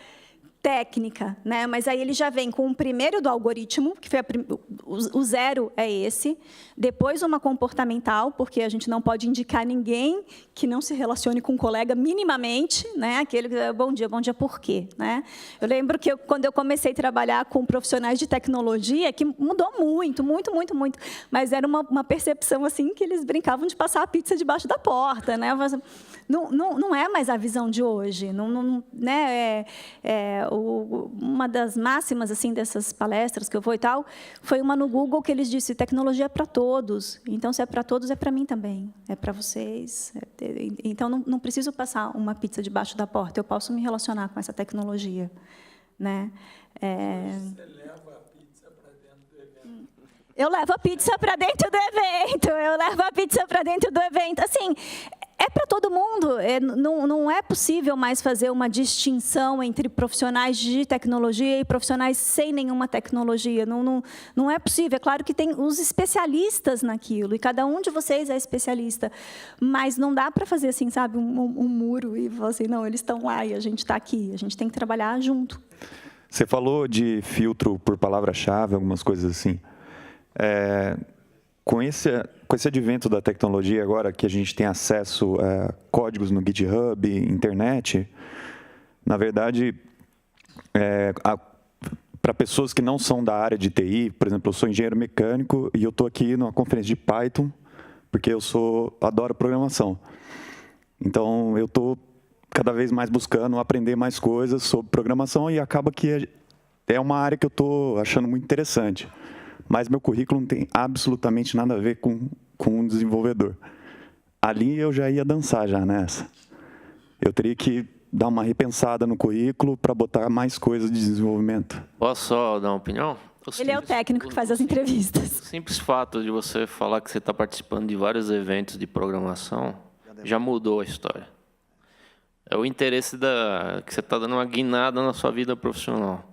técnica, né? Mas aí ele já vem com o primeiro do algoritmo, que foi o 0 é esse, depois uma comportamental, porque a gente não pode indicar ninguém que não se relacione com um colega minimamente, né? Aquele bom dia por quê? Né? Eu lembro que quando eu comecei a trabalhar com profissionais de tecnologia, que mudou muito, mas era uma percepção assim que eles brincavam de passar a pizza debaixo da porta, né? Não é mais a visão de hoje, né? Uma das máximas assim dessas palestras que eu vou e tal, foi uma no Google que eles disseram: tecnologia é para todos. Então, se é para todos, é para mim também, é para vocês. Então, não preciso passar uma pizza debaixo da porta. Eu posso me relacionar com essa tecnologia, né? Você leva a pizza para dentro do evento? Eu levo a pizza para dentro do evento. Eu levo a pizza para dentro do evento. Assim. É para todo mundo. Não é possível mais fazer uma distinção entre profissionais de tecnologia e profissionais sem nenhuma tecnologia. Não é possível. É claro que tem os especialistas naquilo, e cada um de vocês é especialista. Mas não dá para fazer assim, sabe, um muro e falar assim, não, eles estão lá e a gente está aqui. A gente tem que trabalhar junto. Você falou de filtro por palavra-chave, algumas coisas assim. Com esse advento da tecnologia agora, que a gente tem acesso a códigos no GitHub, internet, na verdade, para pessoas que não são da área de TI, por exemplo, eu sou engenheiro mecânico e eu estou aqui numa conferência de Python, porque eu adoro programação. Então, eu estou cada vez mais buscando aprender mais coisas sobre programação e acaba que é uma área que eu estou achando muito interessante. Mas meu currículo não tem absolutamente nada a ver com um desenvolvedor. Ali eu já ia dançar já nessa. Eu teria que dar uma repensada no currículo para botar mais coisas de desenvolvimento. Posso só dar uma opinião? Ele é o técnico que faz as entrevistas. O simples fato de você falar que você está participando de vários eventos de programação já mudou a história. É o interesse que você está dando uma guinada na sua vida profissional.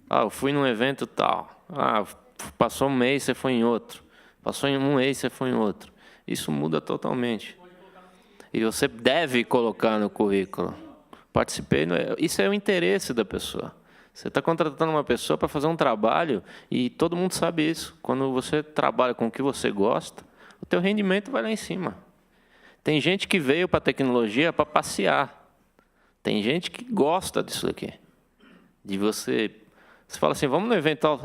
Eu fui num evento tal. Passou um mês, você foi em outro. Passou em um mês, você foi em outro. Isso muda totalmente. E você deve colocar no currículo. Participei. Isso é o interesse da pessoa. Você está contratando uma pessoa para fazer um trabalho e todo mundo sabe isso. Quando você trabalha com o que você gosta, o teu rendimento vai lá em cima. Tem gente que veio para a tecnologia para passear. Tem gente que gosta disso aqui. De você fala assim, vamos no evento tal.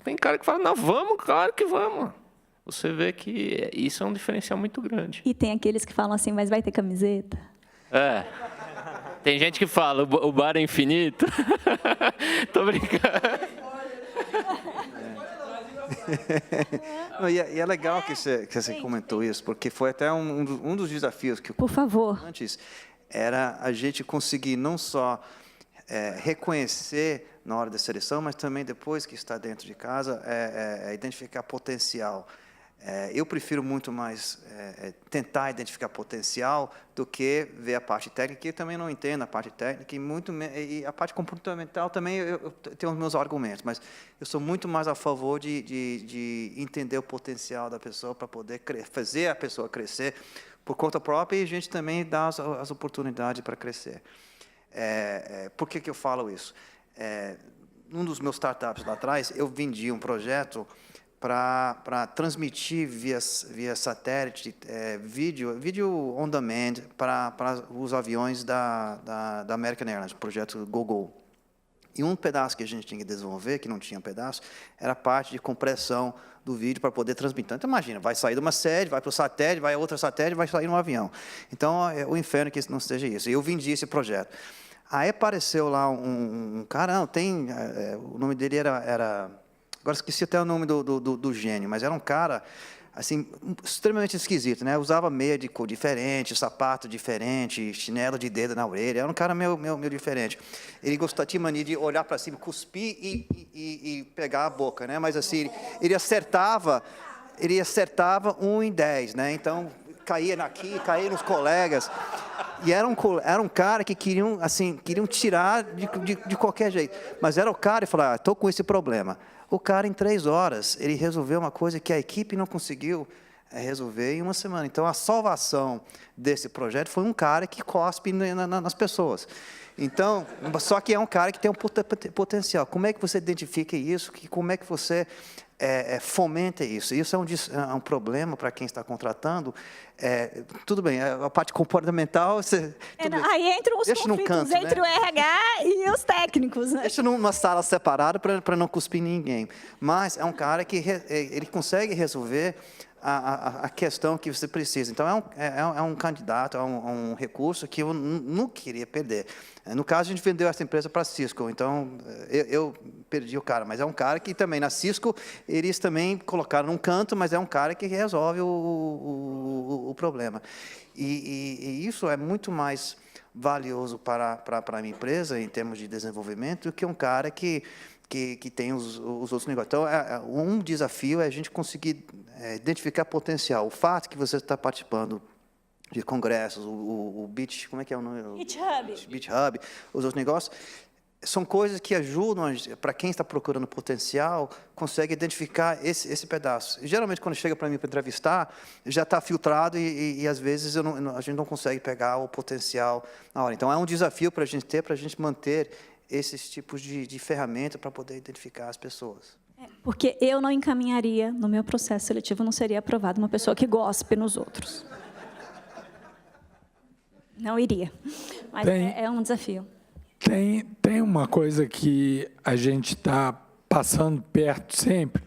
Tem cara que fala, não, vamos, claro que vamos. Você vê que isso é um diferencial muito grande. E tem aqueles que falam assim, mas vai ter camiseta? Tem gente que fala, o bar é infinito. Tô brincando. Não, e é legal que você comentou isso, porque foi até um dos desafios que eu... Por favor. Antes, era a gente conseguir não só reconhecer na hora da seleção, mas também depois que está dentro de casa, identificar potencial. Eu prefiro muito mais tentar identificar potencial do que ver a parte técnica, que eu também não entendo a parte técnica, e a parte comportamental também eu tenho os meus argumentos, mas eu sou muito mais a favor de entender o potencial da pessoa para poder fazer a pessoa crescer por conta própria e a gente também dá as oportunidades para crescer. Por que eu falo isso? Um dos meus startups lá atrás, eu vendi um projeto para transmitir via satélite vídeo on demand para os aviões da American Airlines, o projeto GoGo. E um pedaço que a gente tinha que desenvolver, que não tinha um pedaço, era a parte de compressão do vídeo para poder transmitir. Então, imagina, vai sair de uma sede, vai para o satélite, vai a outra satélite, vai sair no avião. Então, é o inferno que isso não seja isso. E eu vendi esse projeto. Aí apareceu lá um cara, o nome dele era agora esqueci até o nome do gênio, mas era um cara assim, extremamente esquisito, né? Usava meia de cor diferente, sapato diferente, chinelo de dedo na orelha. Era um cara meio diferente. Ele tinha mania de olhar para cima, cuspir e pegar a boca, né? Mas assim, ele acertava 1 em 10, né? Então, caía caía nos colegas. E era um cara que queriam tirar de qualquer jeito. Mas era o cara e falava, estou com esse problema. O cara, em 3 horas, ele resolveu uma coisa que a equipe não conseguiu resolver em 1 semana. Então, a salvação desse projeto foi um cara que cospe nas pessoas. Então, só que é um cara que tem um potencial. Como é que você identifica isso? Como é que você fomenta isso? Isso é um problema para quem está contratando. Tudo bem, a parte comportamental... Aí entram os conflitos entre o RH e os técnicos. Né? Deixa numa sala separada para não cuspir ninguém. Mas é um cara que ele consegue resolver a questão que você precisa. Então, é um candidato, é um recurso que eu não queria perder. No caso, a gente vendeu essa empresa para a Cisco, então eu perdi o cara. Mas é um cara que também, na Cisco, eles também colocaram num canto, mas é um cara que resolve o problema. E isso é muito mais valioso para a minha empresa, em termos de desenvolvimento, do que um cara que tem os outros negócios. Então, um desafio é a gente conseguir identificar potencial. O fato que você está participando de congressos, o como é que é o nome? GitHub, os outros negócios, são coisas que ajudam, para quem está procurando potencial, consegue identificar esse pedaço. E, geralmente, quando chega para mim para entrevistar, já está filtrado e às vezes, a gente não consegue pegar o potencial na hora. Então, é um desafio para a gente manter esses tipos de ferramenta para poder identificar as pessoas. Porque eu não encaminharia, no meu processo seletivo, não seria aprovada uma pessoa que gospe nos outros. Não iria. Mas é um desafio. Tem uma coisa que a gente está passando perto sempre,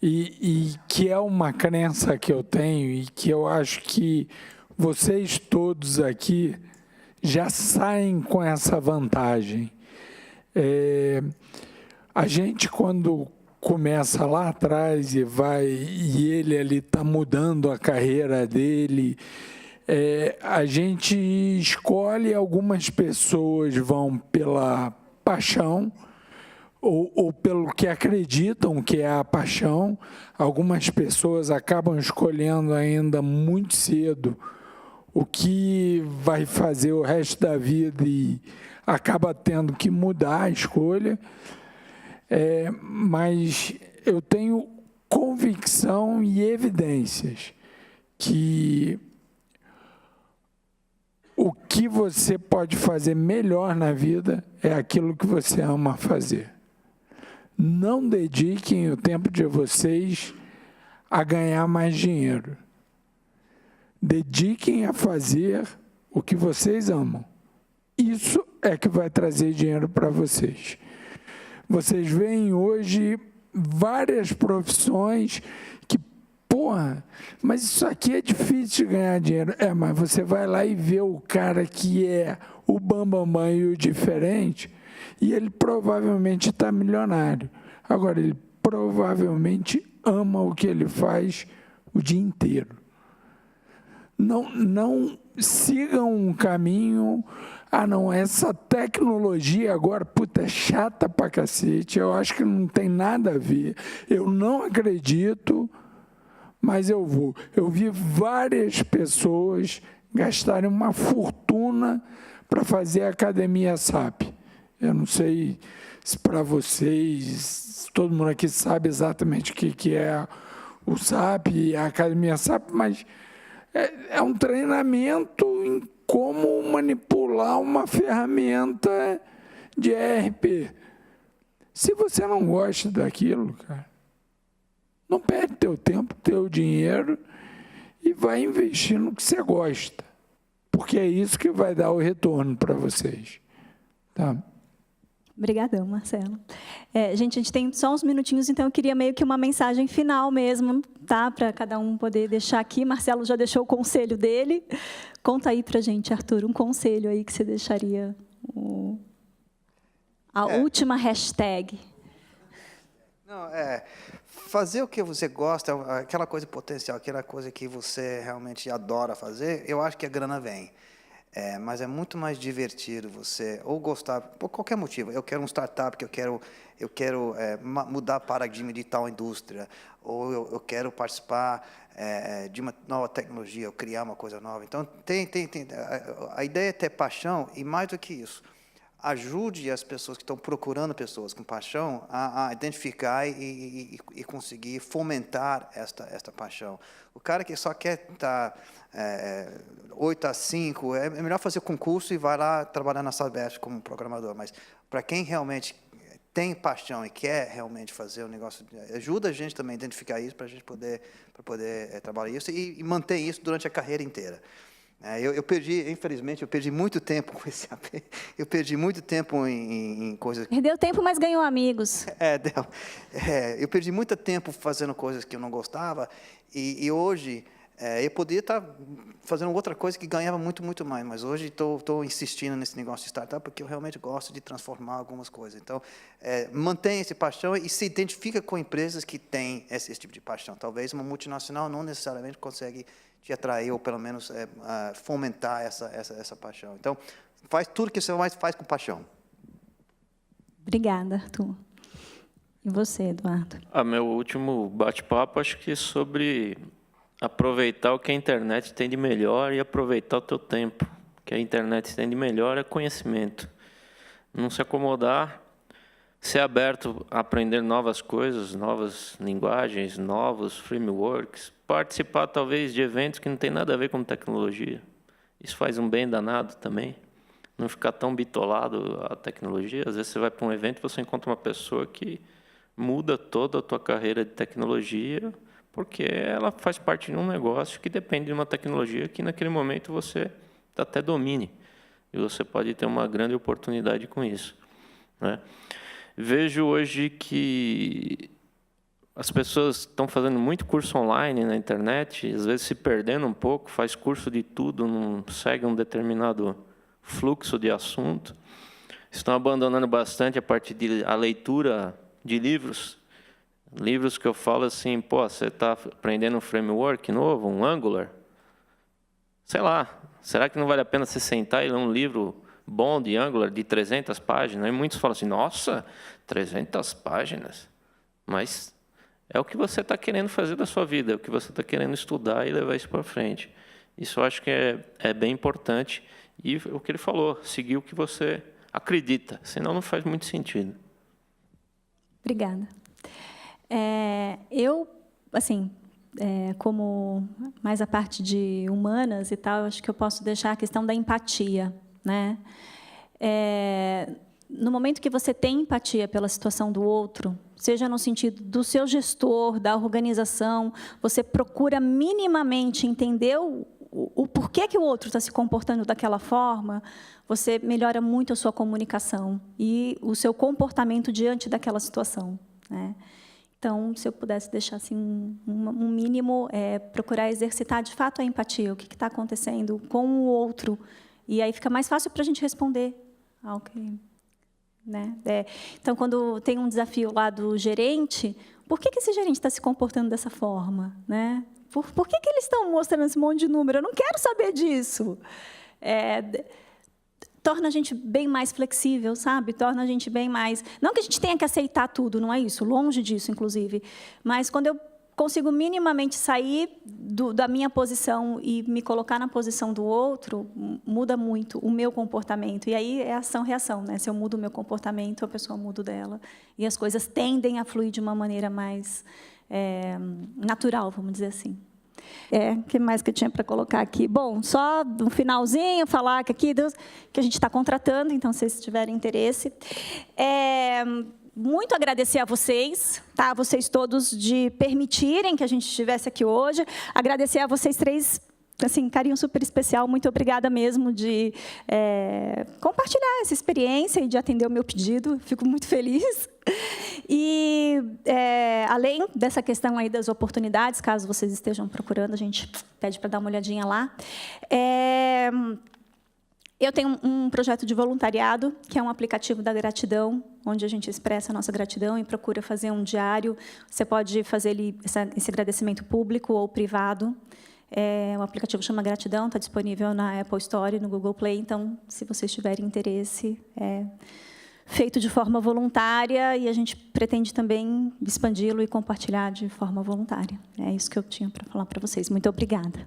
e que é uma crença que eu tenho, e que eu acho que vocês todos aqui já saem com essa vantagem. A gente, quando começa lá atrás e ele ali está mudando a carreira dele, a gente escolhe, algumas pessoas vão pela paixão ou pelo que acreditam que é a paixão. Algumas pessoas acabam escolhendo ainda muito cedo o que vai fazer o resto da vida e acaba tendo que mudar a escolha. Mas eu tenho convicção e evidências que o que você pode fazer melhor na vida é aquilo que você ama fazer. Não dediquem o tempo de vocês a ganhar mais dinheiro. Dediquem a fazer o que vocês amam. Isso é que vai trazer dinheiro para vocês. Vocês veem hoje várias profissões que, mas isso aqui é difícil de ganhar dinheiro. Mas você vai lá e vê o cara que é o bambambam e o diferente, e ele provavelmente está milionário. Agora, ele provavelmente ama o que ele faz o dia inteiro. Não sigam um caminho ah, não, essa tecnologia agora, puta, é chata pra cacete, eu acho que não tem nada a ver, eu não acredito, mas eu vou. Eu vi várias pessoas gastarem uma fortuna para fazer a Academia SAP. Eu não sei se para vocês, todo mundo aqui sabe exatamente o que é o SAP e a Academia SAP, mas é um treinamento em como manipular uma ferramenta de ERP. Se você não gosta daquilo, cara, não perde teu tempo, teu dinheiro e vai investir no que você gosta, porque é isso que vai dar o retorno para vocês. Tá? Obrigadão, Marcelo. Gente, a gente tem só uns minutinhos, então eu queria meio que uma mensagem final mesmo, tá? Para cada um poder deixar aqui. Marcelo já deixou o conselho dele. Conta aí para a gente, Arthur, um conselho aí que você deixaria. A última hashtag. Não, fazer o que você gosta, aquela coisa potencial, aquela coisa que você realmente adora fazer, eu acho que a grana vem. Mas é muito mais divertido você, ou gostar, por qualquer motivo. Eu quero um startup, que eu quero mudar paradigma de tal indústria, ou eu quero participar de uma nova tecnologia, ou criar uma coisa nova. Então, a ideia é ter paixão, e mais do que isso, ajude as pessoas que estão procurando pessoas com paixão a identificar e conseguir fomentar esta paixão. O cara que só quer estar 8 a 5, é melhor fazer concurso e vai lá trabalhar na Sabesp como programador. Mas para quem realmente tem paixão e quer realmente fazer o negócio, ajuda a gente também a identificar isso para a gente poder trabalhar isso e manter isso durante a carreira inteira. Infelizmente, eu perdi muito tempo com esse AP. Eu perdi muito tempo em coisas... Perdeu tempo, mas ganhou amigos. Eu perdi muito tempo fazendo coisas que eu não gostava, e hoje eu poderia estar fazendo outra coisa que ganhava muito, muito mais, mas hoje estou insistindo nesse negócio de startup porque eu realmente gosto de transformar algumas coisas. Então, mantenha essa paixão e se identifica com empresas que têm esse tipo de paixão. Talvez uma multinacional não necessariamente consegue te atrair ou, pelo menos, fomentar essa paixão. Então, faz tudo que você faz com paixão. Obrigada, Arthur. E você, Eduardo? Meu último bate-papo, acho que é sobre aproveitar o que a internet tem de melhor e aproveitar o teu tempo. O que a internet tem de melhor é conhecimento. Não se acomodar, ser aberto a aprender novas coisas, novas linguagens, novos frameworks, participar, talvez, de eventos que não tem nada a ver com tecnologia. Isso faz um bem danado também. Não ficar tão bitolado à tecnologia. Às vezes você vai para um evento e você encontra uma pessoa que muda toda a tua carreira de tecnologia porque ela faz parte de um negócio que depende de uma tecnologia que, naquele momento, você até domine. E você pode ter uma grande oportunidade com isso, né? Vejo hoje que as pessoas estão fazendo muito curso online na internet, às vezes se perdendo um pouco, faz curso de tudo, não segue um determinado fluxo de assunto. Estão abandonando bastante a parte a leitura de livros. Livros que eu falo assim, você está aprendendo um framework novo, um Angular? Sei lá, será que não vale a pena você sentar e ler um livro bom de Angular, de 300 páginas? E muitos falam assim, nossa, 300 páginas? Mas é o que você está querendo fazer da sua vida, é o que você está querendo estudar e levar isso para frente. Isso eu acho que é bem importante. E o que ele falou, seguir o que você acredita, senão não faz muito sentido. Obrigada. Eu, assim, como mais a parte de humanas e tal, acho que eu posso deixar a questão da empatia, né? No momento que você tem empatia pela situação do outro, seja no sentido do seu gestor, da organização, você procura minimamente entender o porquê que o outro está se comportando daquela forma, você melhora muito a sua comunicação e o seu comportamento diante daquela situação, né? Então, se eu pudesse deixar assim, um mínimo, procurar exercitar de fato a empatia, o que está acontecendo com o outro, e aí fica mais fácil para a gente responder ao que, né? Então, quando tem um desafio lá do gerente, por que esse gerente está se comportando dessa forma, né? Por que eles estão mostrando esse monte de número? Eu não quero saber disso. torna a gente bem mais flexível, sabe? Torna a gente bem mais... Não que a gente tenha que aceitar tudo, não é isso, longe disso, inclusive. Mas quando eu consigo minimamente sair da minha posição e me colocar na posição do outro, muda muito o meu comportamento. E aí é ação-reação, né? Se eu mudo o meu comportamento, a pessoa muda o dela. E as coisas tendem a fluir de uma maneira mais natural, vamos dizer assim. O que mais que eu tinha para colocar aqui? Bom, só no finalzinho, falar que aqui que a gente está contratando, então, se vocês tiverem interesse. Muito agradecer a vocês, tá? Vocês todos, de permitirem que a gente estivesse aqui hoje. Agradecer a vocês três, assim, carinho super especial. Muito obrigada mesmo de compartilhar essa experiência e de atender o meu pedido. Fico muito feliz. E, além dessa questão aí das oportunidades, caso vocês estejam procurando, a gente pede para dar uma olhadinha lá. Eu tenho um projeto de voluntariado, que é um aplicativo da gratidão, onde a gente expressa a nossa gratidão e procura fazer um diário. Você pode fazer esse agradecimento público ou privado. O aplicativo chama Gratidão, está disponível na Apple Store e no Google Play. Então, se vocês tiverem interesse, é feito de forma voluntária e a gente pretende também expandi-lo e compartilhar de forma voluntária. É isso que eu tinha para falar para vocês. Muito obrigada.